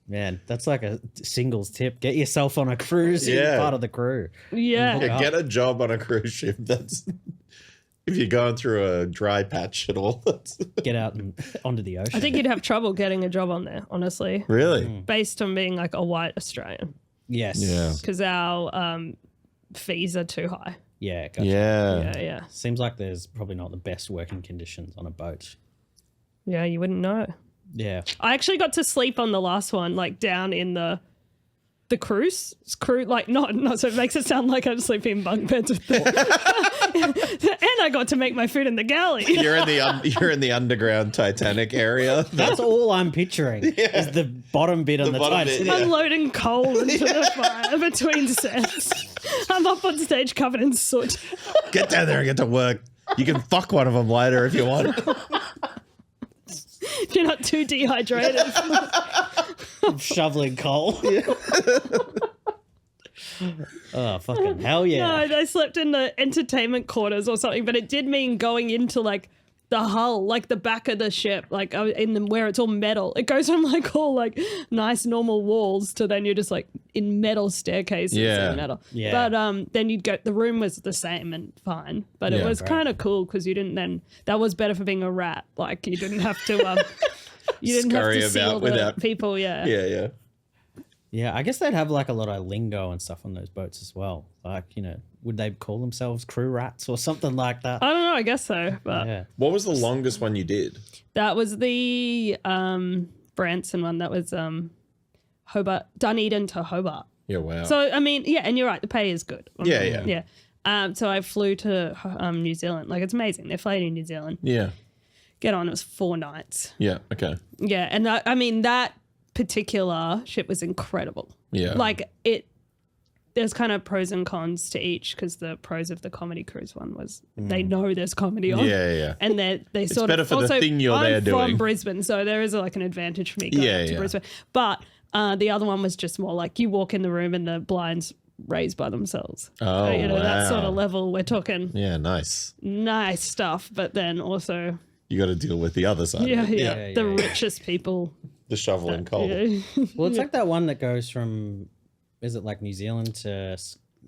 Man, that's like a singles tip. Get yourself on a cruise. You're
Yeah.
part of the crew.
Yeah.
Yeah, get a job on a cruise ship. That's if you're going through a dry patch at all.
Get out and onto the ocean.
I think you'd have trouble getting a job on there, honestly,
Really?
based on being like a white Australian,
Yes.
Yeah.
because our fees are too high.
Yeah. Gotcha.
Yeah.
Yeah.
Seems like there's probably not the best working conditions on a boat.
Yeah, you wouldn't know.
Yeah.
I actually got to sleep on the last one, like down in the cruise, like not so it makes it sound like I'm sleeping in bunk beds with them. And I got to make my food in the galley.
You're in the underground Titanic area.
That's all I'm picturing is the bottom bit on the
bottom
Titanic.
bit, yeah.
Unloading coal into the fire between sets. I'm up on stage covered in soot.
Get down there and get to work. You can fuck one of them later if you want.
If you're not too dehydrated.
Shoveling coal. Oh, fucking hell yeah.
No, I slept in the entertainment quarters or something, but it did mean going into like the hull, like the back of the ship, like in the where it's all metal. It goes from like all like nice normal walls to then you're just like in metal staircases
Yeah.
and metal.
Yeah.
But then you'd go. The room was the same and fine, but it
Yeah.
was
Right.
kind of cool because you didn't then. That was better for being a rat. Like you didn't have to. You didn't
Scurry
have to see
about
all the
without-
people. Yeah.
Yeah.
Yeah, I guess they'd have like a lot of lingo and stuff on those boats as well. Like, would they call themselves crew rats or something like that?
I don't know. I guess so, but.
Yeah.
What was the longest one you did?
That was the Branson one. That was Hobart, Dunedin to Hobart.
Yeah, wow.
So I mean, yeah, and you're right. The pay is good.
Yeah.
So I flew to New Zealand. Like it's amazing. They're flying in New Zealand.
yeah.
Get on. It was 4 nights.
Yeah. Okay.
Yeah, and I mean that particular ship was incredible.
Yeah.
Like it. There's kind of pros and cons to each because the pros of the comedy cruise one was they know there's comedy on.
Yeah.
And they sort
better
of
for the
also,
thing you're
I'm
there
from
doing.
Brisbane, so there is like an advantage for me going
Yeah,
to
yeah.
Brisbane. But the other one was just more like you walk in the room and the blinds raised by themselves.
Oh,
So, that sort
wow.
of level. We're talking
Yeah. Nice.
nice stuff, but then also
You got to deal with the other side.
yeah,
of it.
Yeah,
the
yeah.
richest people.
The shoveling coal.
Yeah.
Well, it's like that one that goes from, is it like New Zealand to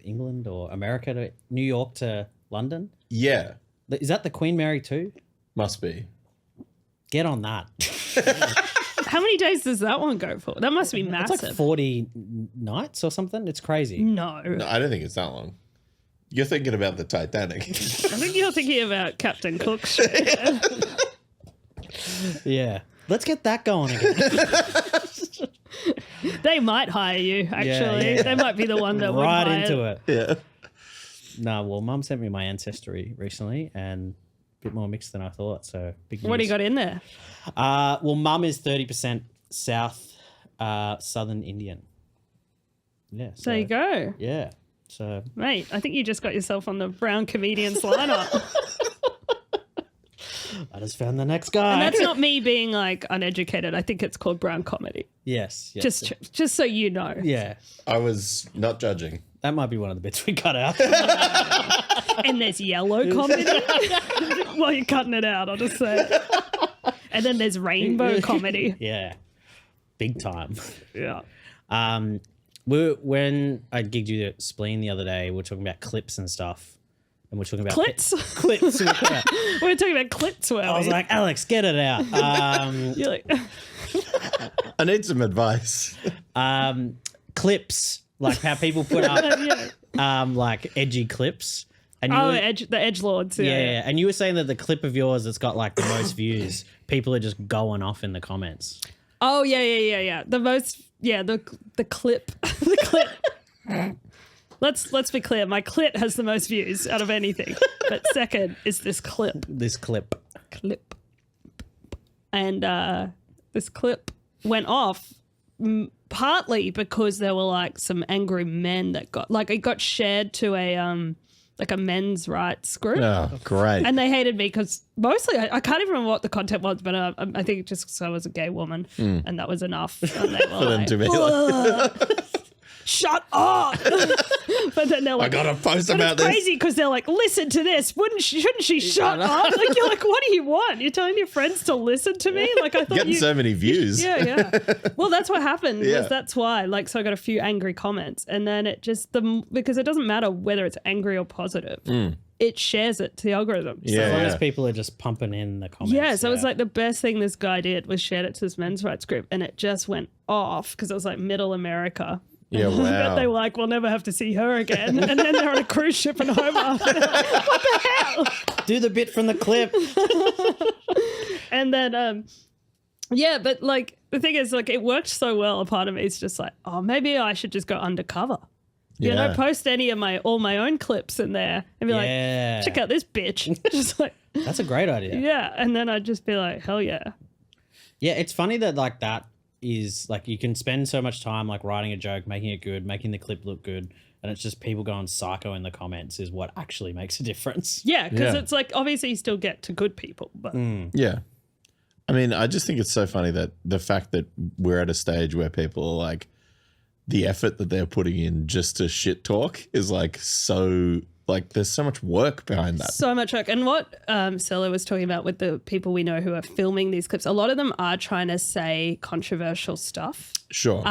England or America to New York to London?
Yeah.
Is that the Queen Mary 2?
Must be.
Get on that.
How many days does that one go for? That must be
It's
massive.
like 40 nights or something. It's crazy.
No.
No, I don't think it's that long. You're thinking about the Titanic.
I think you're thinking about Captain Cook's ship.
Yeah. Let's get that going again.
They might hire you, actually.
yeah.
They might be the one that would
Right
hire.
into it.
Yeah.
No, well, Mum sent me my ancestry recently and a bit more mixed than I thought. So big news.
What do you got in there?
Well, Mum is 30% South, Southern Indian. Yeah. So,
There you go.
Yeah. So
Mate, I think you just got yourself on the Brown Comedians lineup.
I just found the next guy.
And that's not me being like uneducated. I think it's called Brown Comedy.
yes.
Just so you know.
Yeah.
I was not judging.
That might be one of the bits we cut out.
And there's yellow comedy. While you're cutting it out, I'll just say. And then there's rainbow comedy.
Yeah. Big time.
Yeah.
When I gigged you at Spleen the other day, we were talking about clips and stuff. And we're talking about
Clits?
clips. Yeah.
We're talking about clits, were
I was
we?
like, Alex, get it out.
You're like,
I need some advice.
Clips, like how people put up
yeah.
like edgy clips. And you
Oh,
were,
the edgelords.
yeah, and you were saying that the clip of yours that's got like the most views, people are just going off in the comments.
Oh, yeah. The most, the clip. The clip. let's be clear. My clit has the most views out of anything, but second is this clip.
This clip.
And this clip went off partly because there were like some angry men that it got shared to a like a men's rights group.
Oh, great.
And they hated me because mostly, I can't even remember what the content was, but I think just because I was a gay woman and that was enough. And they were
For them to be like,
shut up. But then they're like,
I got to post
but
about
it's
this.
crazy because they're like, listen to this. Shouldn't she shut up? Like, you're like, what do you want? You're telling your friends to listen to me? Like, I thought
Getting so many views.
Yeah. Well, that's what happened.
Yeah.
Was that's why. Like, so I got a few angry comments, and then it just because it doesn't matter whether it's angry or positive, it shares it to the algorithm.
Yeah.
As long as people are just pumping in the comments.
Yeah, so it was like the best thing this guy did was shared it to this men's rights group, and it just went off because it was like middle America.
Yeah,
But
wow.
they were like, we'll never have to see her again. And then they're on a cruise ship and home after. What the hell?
do the bit from the clip.
And then, yeah, but like the thing is, like, it worked so well. A part of me is just like, oh, maybe I should just go undercover. You
Yeah.
know, post any of all my own clips in there and be
Yeah.
like, check out this bitch. Just like,
That's a great idea.
yeah. And then I'd just be like, hell yeah.
Yeah, it's funny that like that is like you can spend so much time like writing a joke, making it good, making the clip look good, and it's just people going psycho in the comments is what actually makes a difference.
Yeah, because
Yeah.
it's like, obviously you still get to good people, but
Yeah. I mean, I just think it's so funny that the fact that we're at a stage where people are like, the effort that they're putting in just to shit talk is like so, like there's so much work behind that.
so much work. And what Sela was talking about with the people we know who are filming these clips, a lot of them are trying to say controversial stuff.
Sure.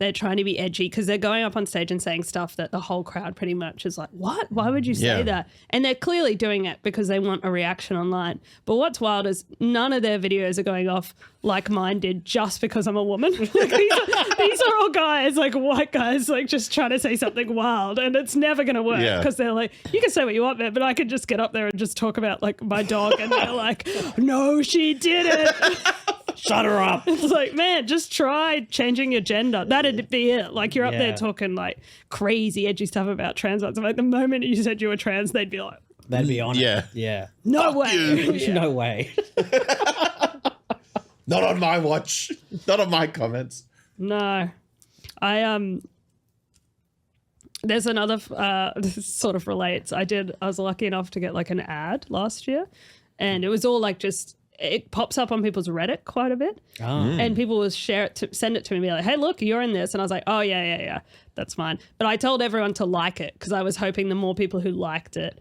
They're trying to be edgy because they're going up on stage and saying stuff that the whole crowd pretty much is like, what? Why would you say
Yeah.
that? And they're clearly doing it because they want a reaction online. But what's wild is none of their videos are going off like mine did just because I'm a woman. Like, these are all guys, like white guys, like just trying to say something wild, and it's never going to work
Yeah.
because they're like, you can say what you want, man, but I could just get up there and just talk about like my dog, and they're like, no, she didn't.
Shut her up.
It's like, man, just try changing your gender. That'd be it. Like, you're up there
Yeah.
talking like crazy, edgy stuff about trans rights. Like, the moment you said you were trans, they'd be like,
They'd be on
Yeah.
it. Yeah.
no way.
you.
No way.
Not on my watch. Not on my comments.
No. There's another, this sort of relates. I was lucky enough to get like an ad last year, and it was all like just, it pops up on people's Reddit quite a bit.
Oh.
And people will send it to me and be like, hey, look, you're in this. And I was like, oh, yeah, that's fine. But I told everyone to like it because I was hoping the more people who liked it,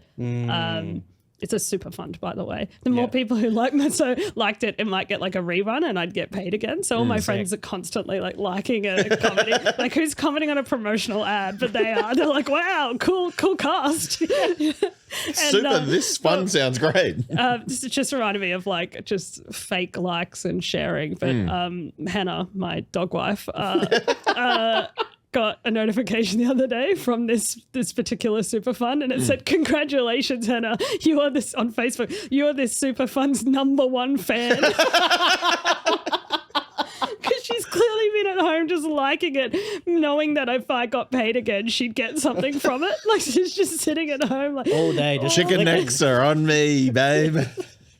it's a super fund, by the way. The more people who liked it, it might get like a rerun and I'd get paid again. So all my friends are constantly like liking a comedy. Like, who's commenting on a promotional ad? But they are. They're like, wow, cool cast.
Super. This fun sounds great.
This just reminded me of like just fake likes and sharing. But Hannah, my dog wife, got a notification the other day from this particular super fund, and it said, congratulations, Hannah, you are this on Facebook, you are this super fund's #1 fan. Because she's clearly been at home just liking it, knowing that if I got paid again, she'd get something from it. Like, she's just sitting at home like,
All day. Just
Chicken
clicking.
necks are on me, babe.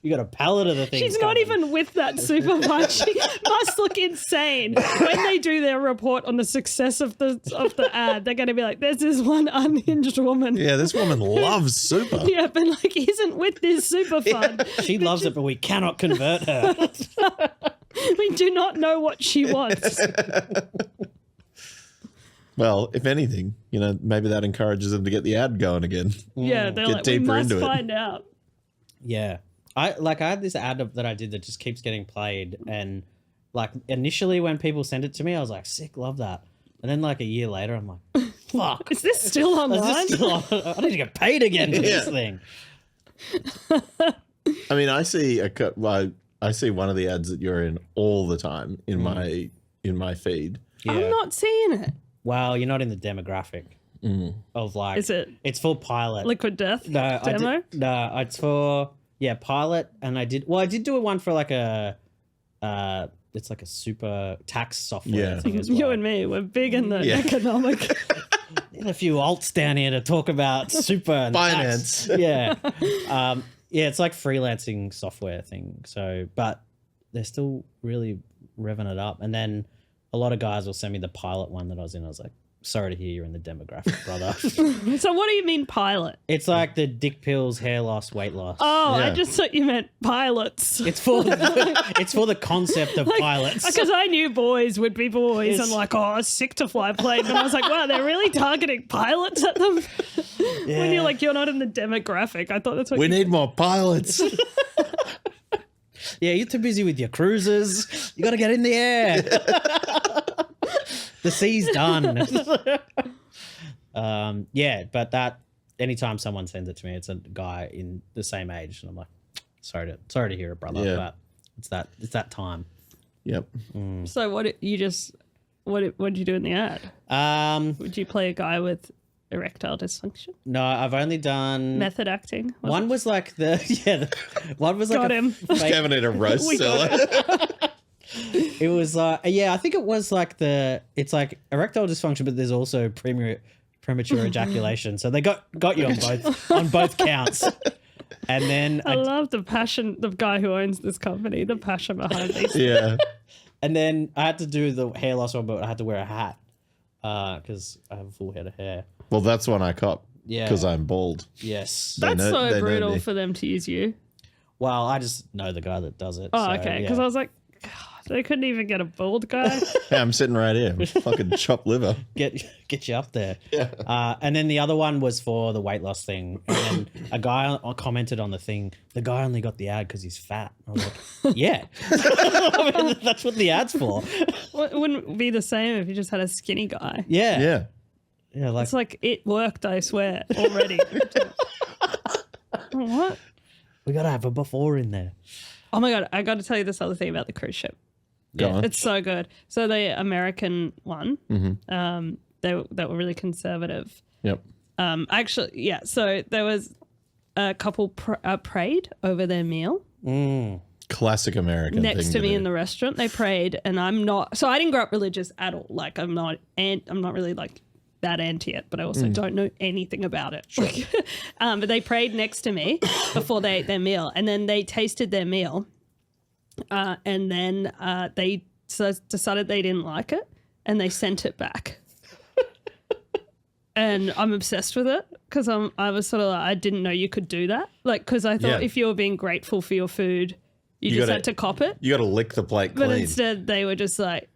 You got a pallet of the things.
she's not
coming.
even with that super fund. She must look insane when they do their report on the success of the ad. They're going to be like, "There's this one unhinged woman,
Yeah, this woman loves super.
yeah, but like isn't with this super fund.
She loves it, but we cannot convert her.
We do not know what she wants."
Well, if anything, maybe that encourages them to get the ad going again.
Yeah, they're
Get
like, we
deeper
must
into it.
find out.
Yeah. I had this ad that I did that just keeps getting played, and like initially when people send it to me, I was like, sick, love that. And then like a year later, I'm like, fuck.
Is this still
Is
online?
this still on? I need to get paid again for this
Yeah.
thing.
I mean, I see I see one of the ads that you're in all the time in my feed.
Yeah.
I'm not seeing it.
Well, you're not in the demographic of like.
Is it
It's for pilot.
Liquid Death
no,
demo?
No, it's for pilot, and I did do one for like a it's like a super tax software.
Yeah.
thing as
You
well.
and me, we're big in the
Yeah.
economic.
Get a few alts down here to talk about super and
Finance.
tax. Yeah. Yeah, it's like freelancing software thing. So, but they're still really revving it up. And then a lot of guys will send me the pilot one that I was in. I was like, sorry to hear you're in the demographic, brother.
So what do you mean pilot?
It's like the dick pills, hair loss, weight loss.
Oh, I
Yeah.
just thought you meant pilots.
It's for the concept of pilots.
Because I knew boys would be boys
It's-
and like, oh, sick to fly plane. But I was like, wow, they're really targeting pilots at them. When you're like, you're not in the demographic. I thought that's what
We
you
need more pilots.
Yeah, you're too busy with your cruises. You got to get in the air. The sea's done. Yeah, but that anytime someone sends it to me, it's a guy in the same age, and I'm like, sorry to hear it, brother.
Yeah.
But it's that time.
Yep.
So what did you do in the ad? Would you play a guy with erectile dysfunction?
No, I've only done
Method acting? Was
one.
it?
Was like one was like
Got
a
him.
fake-
Kevin in a roast cellar.
It was yeah, I think it was like it's like erectile dysfunction, but there's also premature ejaculation. So they got you on both counts. And then
I love the passion, the guy who owns this company, the passion behind these.
Yeah.
and then I had to do the hair loss one, but I had to wear a hat because I have a full head of hair.
Well, that's one I cop.
Yeah.
Because I'm bald.
Yes.
That's
they
so
know
brutal
me.
for them to use you.
Well, I just know the guy that does it.
Oh,
so,
okay. Because
yeah.
I was like, God, they couldn't even get a bald guy.
Yeah, I'm sitting right here. Fucking chopped liver.
get you up there.
Yeah.
And then the other one was for the weight loss thing. And then a guy commented on the thing, the guy only got the ad because he's fat. I was like, yeah. I mean, that's what the ad's for.
Well, it wouldn't be the same if you just had a skinny guy.
Yeah.
Yeah.
Yeah, like
It's like it worked, I swear, already. What?
we got to have a before in there.
Oh my God, I got to tell you this other thing about the cruise ship.
Go on.
It's so good. So the American one,
Mm-hmm.
they were really conservative.
Yep.
Actually, yeah. So there was a couple prayed over their meal
Classic American
next
thing
to me
do.
in the restaurant. They prayed, and I'm not. So I didn't grow up religious at all. Like I'm not really like that anti it, but I also don't know anything about it. But they prayed next to me before they ate their meal, and then they tasted their meal, and then they decided they didn't like it, and they sent it back. And I'm obsessed with it because I was sort of like, I didn't know you could do that. Like, because I thought
Yeah.
if you were being grateful for your food, you just
gotta-
had to cop it.
You got to lick the plate
But
clean.
instead, they were just like,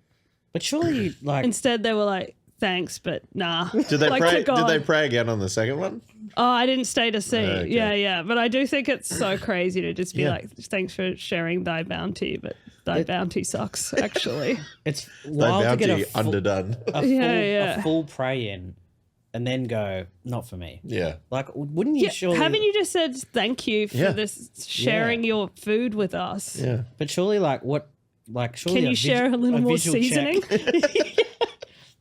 But surely, like,
instead they were like, thanks, but nah.
Did they
Like,
pray?
click
Did
on.
they pray again on the second one?
Oh, I didn't stay to see.
Okay.
Yeah. But I do think it's so crazy to just be
Yeah.
like, thanks for sharing thy bounty, but thy bounty sucks, actually.
it's
They
wild to get
bounty
a full,
underdone.
a full pray in and then go, not for me.
Yeah.
Like, wouldn't you
Yeah,
surely...
haven't you just said thank you for
Yeah.
this sharing your food with us?
Yeah.
But surely, like, what... Like, surely
Can you share a little more
visual check-
seasoning?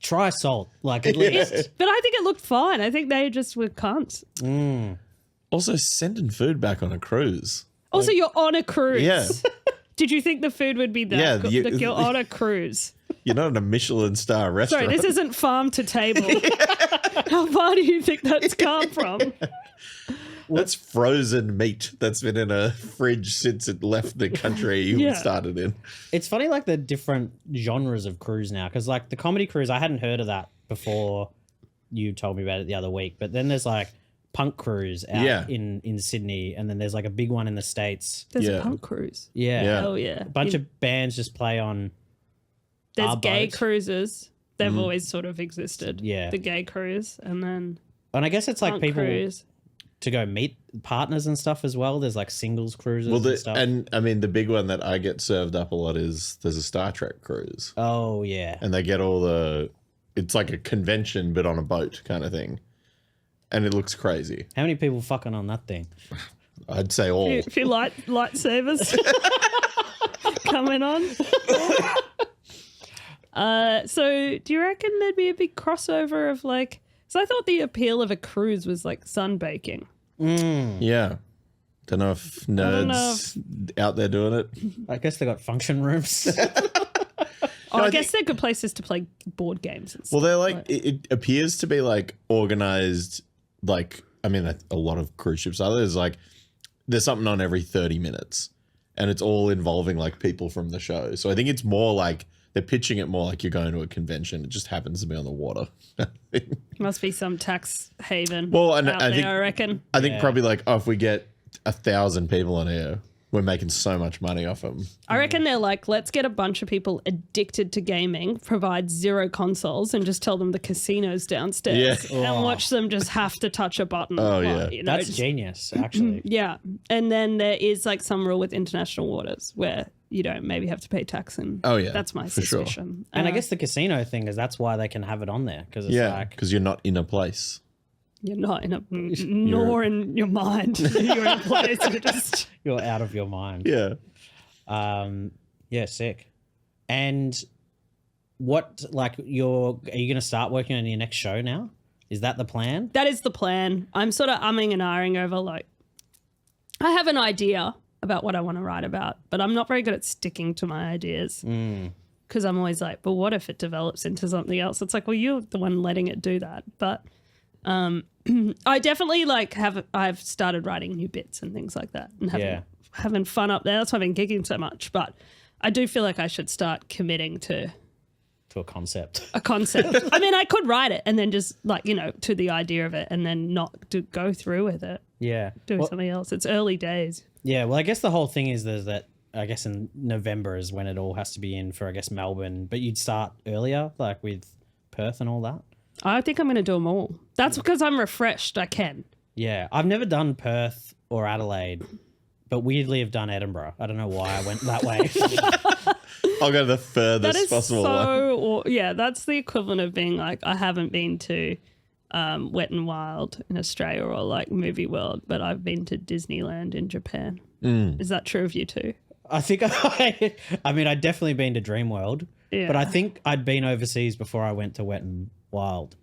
Try salt. Like, at least.
But I think it looked fine. I think they just were cunts.
Also, sending food back on a cruise.
Also, you're on a cruise.
Yeah.
Did you think the food would be that
Yeah,
good? Like you're on a cruise.
You're not in a Michelin star
Sorry,
restaurant.
this isn't farm to table. How far do you think that's come from?
That's frozen meat that's been in a fridge since it left the country you
Yeah.
started in.
It's funny, like, the different genres of cruise now. Because, like, the comedy cruise, I hadn't heard of that before you told me about it the other week. But then there's, like, punk cruise out
Yeah.
in Sydney. And then there's, like, a big one in the States.
There's
Yeah.
a punk cruise.
Yeah.
Yeah.
Oh yeah.
A bunch of bands just play on...
There's
our
gay
boat.
cruises. They've always sort of existed.
Yeah.
The gay cruise and then
And I guess it's, like,
punk
people
cruise.
to go meet partners and stuff as well. There's, like, singles cruises
Well,
and stuff.
and I mean, the big one that I get served up a lot is there's a Star Trek cruise.
Oh, yeah.
And they get all the, it's like a convention, but on a boat kind of thing. And it looks crazy.
How many people fucking on that thing?
I'd say all.
A few lightsabers coming on. So do you reckon there'd be a big crossover of like? So I thought the appeal of a cruise was like sunbaking.
Yeah. Don't know if nerds out there doing it.
I guess they got function rooms.
Oh,
No,
I
I
guess they're good places to play board games and stuff.
Well, they're like it appears to be like organized. Like, I mean, a lot of cruise ships are. There's like there's something on every 30 minutes, and it's all involving like people from the show. So I think it's more like they're pitching it more like you're going to a convention. It just happens to be on the water.
Must be some tax haven.
Well, and
out
I
there,
think
I reckon.
I think probably like, oh, if we get 1,000 people on here, we're making so much money off them.
I reckon they're like, let's get a bunch of people addicted to gaming, provide 0 consoles, and just tell them the casino's downstairs,
Yeah.
and watch them just have to touch a button.
Oh,
while,
yeah.
you know,
That's
just-
genius, actually.
Yeah, and then there is like some rule with international waters where you don't maybe have to pay tax, and
Oh, yeah,
that's my
for sure.
suspicion.
And I guess the casino thing is that's why they can have it on there because it's
Yeah,
like
because you're not in a place.
you're not in a nor in your mind. You're in a place you're just.
you're out of your mind.
Yeah.
Yeah, sick. And what like are you going to start working on your next show now? Is that the plan?
That is the plan. I'm sort of umming and ahhing over like I have an idea about what I want to write about, but I'm not very good at sticking to my ideas because I'm always like, but what if it develops into something else? It's like, well, you're the one letting it do that. But I definitely like I've started writing new bits and things like that and having fun up there. That's why I've been gigging so much. But I do feel like I should start committing to
To a concept.
a concept. I mean, I could write it and then just like, you know, to the idea of it and then not to go through with it,
Yeah.
doing something else. It's early days.
Yeah, well, I guess the whole thing is there's that. I guess in November is when it all has to be in for, I guess, Melbourne. But you'd start earlier, like with Perth and all that.
I think I'm going to do them all. That's because I'm refreshed. I can.
Yeah, I've never done Perth or Adelaide, but weirdly have done Edinburgh. I don't know why I went that way.
I'll go to the
That
furthest
is
possible one.
so, yeah, that's the equivalent of being like, I haven't been to Wet and Wild in Australia or like Movie World, but I've been to Disneyland in Japan. Is that true of you too?
I think I mean, I'd definitely been to Dreamworld,
Yeah.
but I think I'd been overseas before I went to Wet and Wild.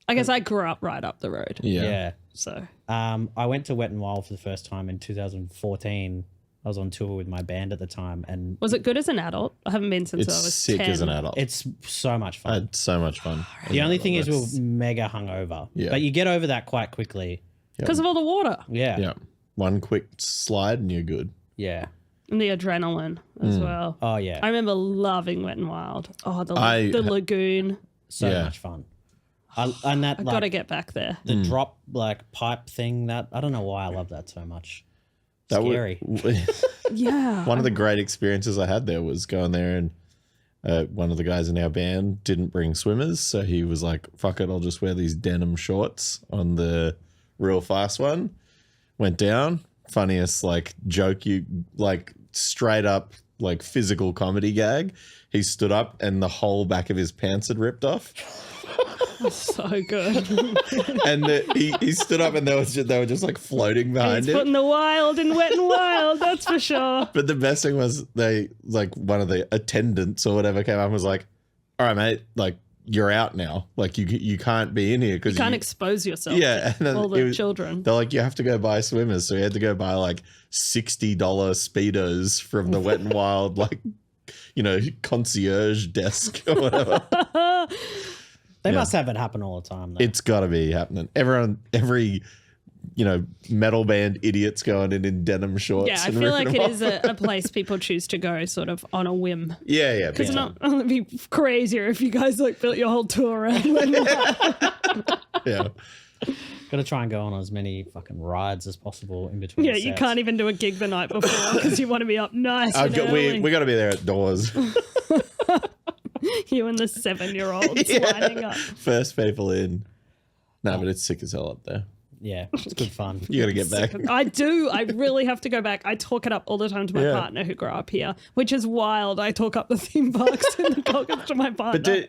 I guess I grew up right up the road.
Yeah.
So
I went to Wet and Wild for the first time in 2014. I was on tour with my band at the time, and
was it good as an adult? I haven't been since I
It's
was
sick
10.
as an adult.
it's so much
I
fun.
had so much fun.
The only thing is we're mega hungover,
Yeah.
but you get over that quite quickly.
Because of all the water
Yeah,
Yeah. One quick slide and you're good.
yeah.
and the adrenaline as well.
Oh yeah,
I remember loving Wet and Wild. Oh, the
I-
lagoon.
so
Yeah.
much fun. And that
I
like
got to get back there.
the drop like pipe thing. That I don't know why I love that so much.
That
Scary.
Yeah.
One of the great experiences I had there was going there, and one of the guys in our band didn't bring swimmers, so he was like, fuck it, I'll just wear these denim shorts on the real fast one. Went down. Funniest like joke, you like straight up like physical comedy gag. He stood up and the whole back of his pants had ripped off.
So good.
And he stood up and they were just like floating behind
He's
him.
putting the wild in Wet and Wild, that's for sure.
But the best thing was they like one of the attendants or whatever came up and was like, all right, mate, like you're out now. Like you can't be in here because
You can't expose yourself.
yeah. And then
All the children.
They're like, you have to go buy swimmers. So he had to go buy like $60 Speedos from the Wet and Wild, like, you know, concierge desk or whatever.
They must have it happen all the time. Though.
It's got to be happening. Every, you know, metal band idiots going in denim shorts.
Yeah, I
and
feel like
ripping
it
them
is
off.
a place people choose to go sort of on a whim.
Yeah.
Because
big
it'd be crazier if you guys like built your whole tour around Wet and Wild.
Yeah.
Got to try and go on as many fucking rides as possible in between.
Yeah, you
sets.
can't even do a gig the night before because you want to be up nice and early.
We got to be there at doors.
You and the 7-year-olds lining up.
First people in. No, but it's sick as hell up there.
Yeah, it's good fun.
You got to get back.
I do. I really have to go back. I talk it up all the time to my
Yeah.
partner who grew up here, which is wild. I talk up the theme parks and the Gold Coast to my partner.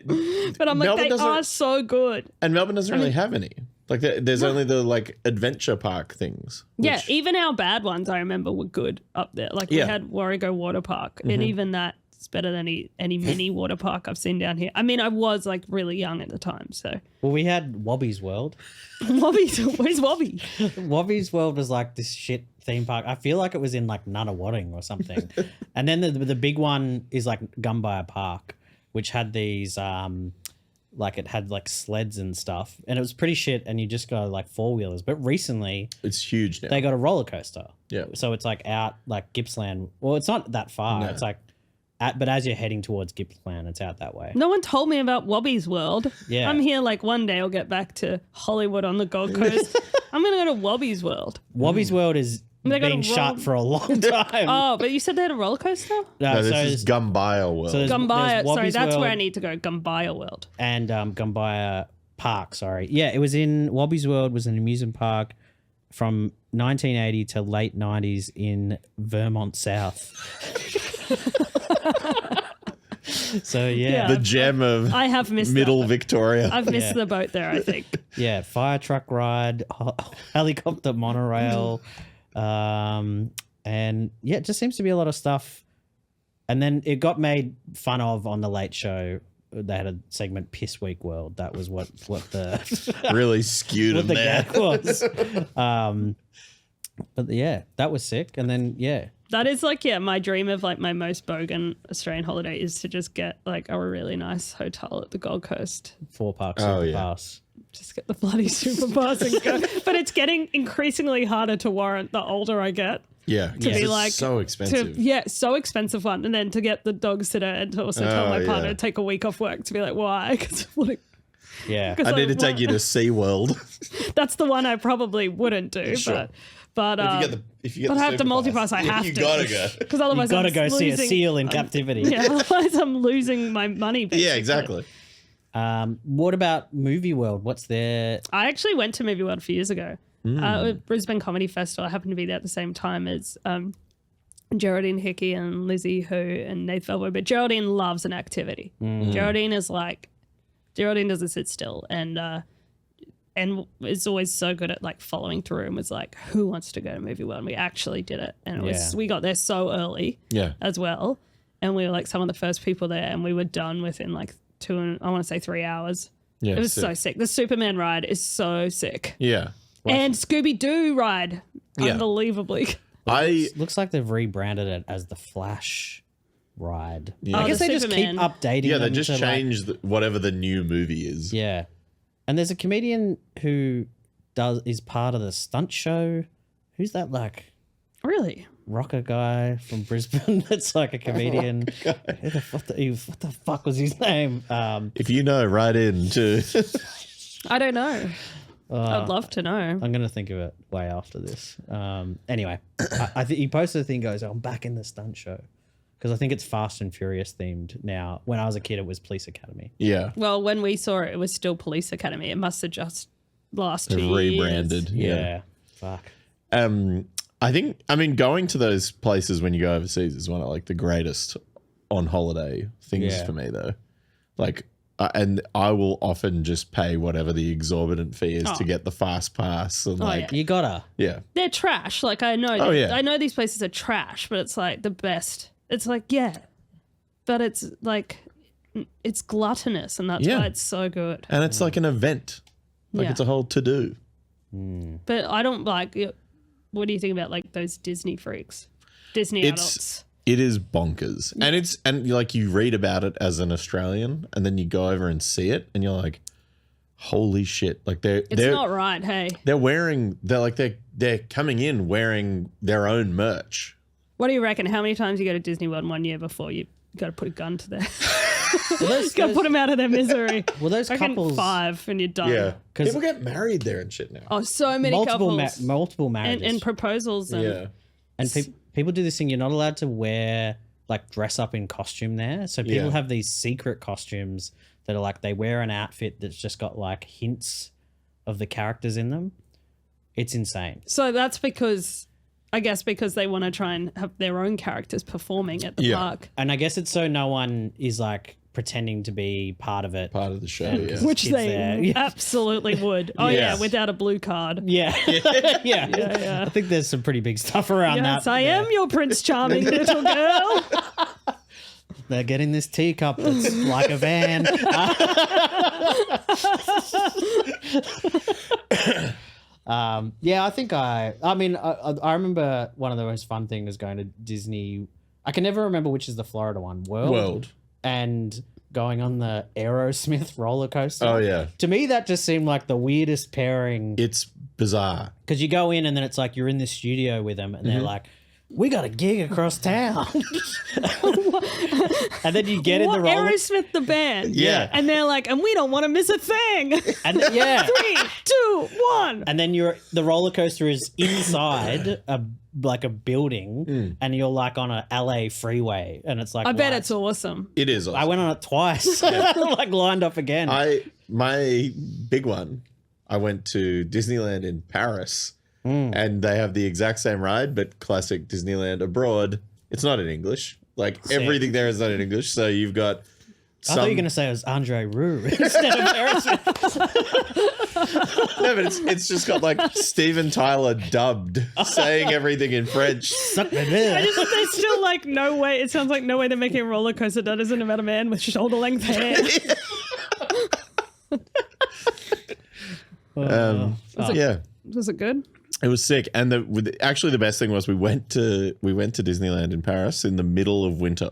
But I'm like,
Melbourne
they
doesn't-
are so good.
And Melbourne doesn't really have any. Like there's only the like adventure park things.
Yeah,
which-
even our bad ones I remember were good up there. Like we
Yeah.
had Warrego Water Park, and even that's better than any mini water park I've seen down here. I mean, I was like really young at the time, so
Well, we had Wobby's World.
Wobby's where's Wobby?
Wobby's World was like this shit theme park. I feel like it was in like Nunawading or something. And then the big one is like Gumbaya Park, which had these like it had like sleds and stuff, and it was pretty shit. And you just go like 4-wheelers. But recently,
It's huge now.
they got a roller coaster.
Yeah.
So it's like out like Gippsland. Well, it's not that far.
No.
It's like but as you're heading towards Gippsland, it's out that way.
No one told me about Wobby's World.
Yeah.
I'm here like one day I'll get back to Hollywood on the Gold Coast. I'm going to go to Wobby's World.
Wobby's World is
They got
been
a
shut
roll-
for a long time.
Oh, but you said they had a roller coaster?
No, this
so
is Gumbaya World.
so there's-
Gumbaya. Sorry,
Wobby's
that's where
World
I need to go. Gumbaya World.
and Gumbaya Park. Sorry, yeah, it was in Wobby's World. Was an amusement park from 1980 to late 90s in Vermont South. So yeah,
the gem of
I have missed
middle
that.
Victoria.
I've missed
Yeah.
the boat there, I think.
yeah, fire truck ride, helicopter monorail, and yeah, it just seems to be a lot of stuff. And then it got made fun of on the Late Show. They had a segment, Piss Week World. That was what the
Really skewed
what
him
the
there.
gag was. But yeah, that was sick. And then yeah,
That is like, yeah, my dream of like my most bogan Australian holiday is to just get like a really nice hotel at the Gold Coast.
4-park
Oh,
super
yeah.
pass.
Just get the bloody super pass and go. But it's getting increasingly harder to warrant the older I get.
Yeah,
To be
it's
like
so expensive.
So expensive one, and then to get the dog sitter and to also tell
Oh,
my partner
yeah.
to take a week off work to be like, why? Because
Yeah.
I need to take you to SeaWorld.
that's the one I probably wouldn't do,
Sure.
but
if you get
but
the
I have to
super
multipass.
pass,
I have
you
to.
gotta go.
Because
You
otherwise,
gotta
I'm
go see a
losing-
seal in captivity.
Yeah, otherwise I'm losing my money. Basically.
Yeah, exactly.
What about Movie World? What's their
I actually went to Movie World a few years ago. At Brisbane Comedy Festival. I happened to be there at the same time as Geraldine Hickey and Lizzie Hu and Nate Felber. But Geraldine loves an activity. Geraldine is like, Geraldine doesn't sit still and is always so good at like following through and was like, who wants to go to Movie World? And we actually did it. And it was,
Yeah.
we got there so early
Yeah.
as well. And we were like some of the first people there and we were done within like 3 hours.
Yeah.
It was
sick.
so sick. The Superman ride is so sick.
Yeah.
And Scooby-Doo ride.
Yeah.
Unbelievably.
looks like they've rebranded it as the Flash ride.
Yeah.
I
Oh,
guess
the
they just keep
Superman.
updating
Yeah, they
them
just
to, like-
changed whatever the new movie is.
Yeah. And there's a comedian who is part of the stunt show. Who's that like
Really?
rocker guy from Brisbane that's like a comedian? Who the what the fuck was his name?
If you know, write in to.
I don't know. I'd love to know.
I'm gonna think of it way after this. Anyway, I think he posted a thing goes, I'm back in the stunt show because I think it's Fast and Furious themed now. When I was a kid, it was Police Academy.
Yeah.
Well, when we saw it, it was still Police Academy. It must have just last 2 years.
Rebranded.
Yeah, fuck.
I think, I mean, going to those places when you go overseas is one of like the greatest on holiday things
Yeah.
for me, though. Like, and I will often just pay whatever the exorbitant fee is to get the fast pass and like,
You gotta.
yeah.
They're trash. Like I know.
Oh, yeah.
I know these places are trash, but it's like the best. It's like yeah, but it's like it's gluttonous, and that's
Yeah.
why it's so good.
And it's like an event. Like
Yeah.
it's a whole to do.
But I don't like. What do you think about like those Disney freaks, Disney adults?
It is bonkers. And like you read about it as an Australian and then you go over and see it and you're like, holy shit. Like
It's not right. Hey,
they're coming in wearing their own merch.
what do you reckon? How many times you go to Disney World in 1 year before you got to put a gun to their?
Those,
Got to put them out of their misery.
well, those
I reckon
couples
5 and you're done.
Yeah.
'Cause-
People get married there and shit now.
Oh, so many couples
multiple marriages.
and proposals and
Yeah.
And people do this thing. You're not allowed to wear like dress up in costume there. So people
Yeah.
have these secret costumes that are like they wear an outfit that's just got like hints of the characters in them. It's insane.
So that's because, I guess, because they want to try and have their own characters performing at the
Yeah.
park,
And I guess it's so no one is like pretending to be part of it.
Part of the show, yeah.
which
kids
they
there. Yeah.
absolutely would. Oh yeah,
Yes.
without a blue card.
Yeah. yeah. I think there's some pretty big stuff around
Yes,
that.
I am your Prince Charming little girl.
They're getting this teacup that's like a van. Yeah, I think I remember one of the most fun things was going to Disney. I can never remember which is the Florida one. World.
World.
And going on the Aerosmith roller coaster.
Oh yeah,
To me, that just seemed like the weirdest pairing.
it's bizarre.
Because you go in and then it's like you're in the studio with them and they're like, we got a gig across town. And then you get in the roller.
Aerosmith the band.
Yeah.
And they're like, and we don't want to miss a thing.
And yeah.
3, 2, 1.
And then the roller coaster is inside a building and you're like on a LA freeway and it's like,
I bet
wow.
it's awesome.
It is. Awesome.
I went on it twice, like lined up again.
My big one. I went to Disneyland in Paris, and they have the exact same ride, but classic Disneyland abroad. It's not in English. Like everything there is not in English. So you've got.
I thought you were going to say it was Andre Roux instead of Aerosmith.
No, but it's just got like Steven Tyler dubbed, saying everything in French.
Suck me
I
there.
just think there's still like no way. It sounds like no way they're making a roller coaster that isn't about a man with shoulder length hair.
Yeah.
Was it good?
It was sick, and actually the best thing was we went to Disneyland in Paris in the middle of winter,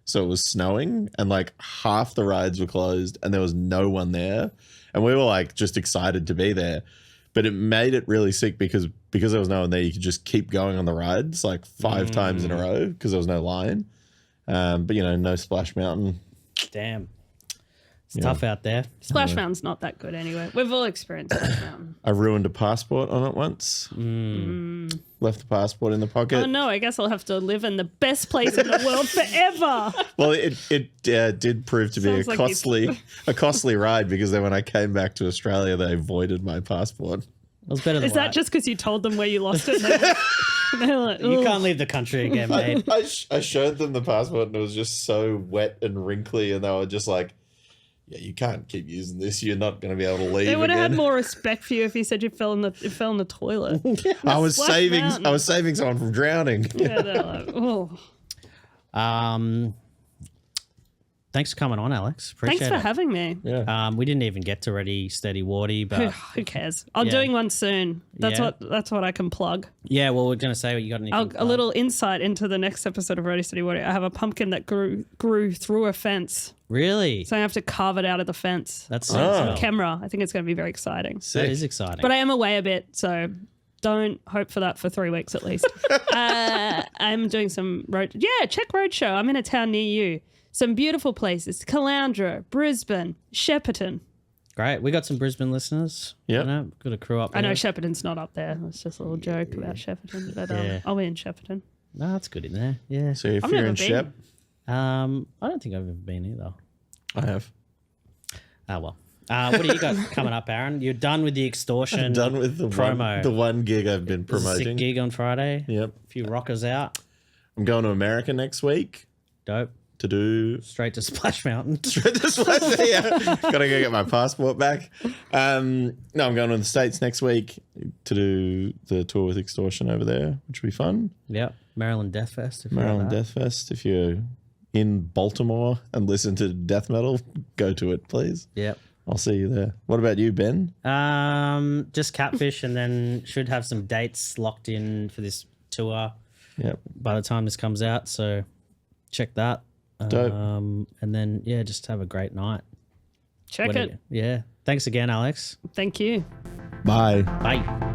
so it was snowing, and like half the rides were closed, and there was no one there, and we were like just excited to be there, but it made it really sick because there was no one there. You could just keep going on the rides like 5 times in a row because there was no line, but no Splash Mountain.
Damn. It's tough out there.
Splash Mountain's not that good anyway. We've all experienced Splash Mountain.
I ruined a passport on it once. Left the passport in the pocket.
Oh no, I guess I'll have to live in the best place in the world forever.
Well, it did prove to be
Sounds like
a costly ride because then when I came back to Australia, they voided my passport.
It was better than
Is that just because you told them where you lost it? They're like,
You
"Ugh."
can't leave the country again, mate.
I showed them the passport and it was just so wet and wrinkly, and they were just like, "Yeah, you can't keep using this. You're not going to be able to leave."
They would have had
again."
more respect for you if you said you fell in the toilet.
I was
Splash
saving.
Mountain.
I was saving someone from drowning.
Yeah, they're like, oh.
Thanks for coming on, Alex. Appreciate
Thanks for
it.
having me.
Yeah.
We didn't even get to Ready, Steady, Warty, but
Who cares? I'm
Yeah.
doing one soon. That's
Yeah.
what I can plug.
yeah, well, we're going to say what you got anything.
A little insight into the next episode of Ready Steady Warrior. I have a pumpkin that grew through a fence,
Really?
so I have to carve it out of the fence.
That's
Camera. I think it's going to be very exciting.
that is exciting.
But I am away a bit, so don't hope for that for 3 weeks at least. I'm doing some check Roadshow. I'm in a town near you. Some beautiful places: Caloundra, Brisbane, Shepparton.
Great. We got some Brisbane listeners.
Yep.
Got a crew up there.
I know Shepparton's not up there. It's just a little joke about Shepparton, but
Yeah.
I'll be in Shepparton.
No, that's good in there. Yeah.
So if
I've
you're
never
in
been.
Shep,
I don't think I've ever been either.
I have.
Oh, well. What do you got coming up, Aaron? You're done with the extortion
I'm done with the
promo.
one gig I've been
There's a sick
promoting.
gig on Friday.
Yep.
A few rockers out.
I'm going to America next week
Dope.
to do.
Straight to Splash Mountain.
Yeah. Gotta go get my passport back. No, I'm going to the States next week to do the tour with Extortion over there, which will be fun.
Yep. Maryland Death Fest. if you're
Maryland
at that.
Death Fest. If you're in Baltimore and listen to death metal, go to it, please.
Yep.
I'll see you there. What about you, Ben?
Just Catfish, and then should have some dates locked in for this tour
Yep.
by the time this comes out. So check that.
Dope.
And then just have a great night.
Check it.
Yeah. Thanks again, Alex.
Thank you.
Bye.
Bye.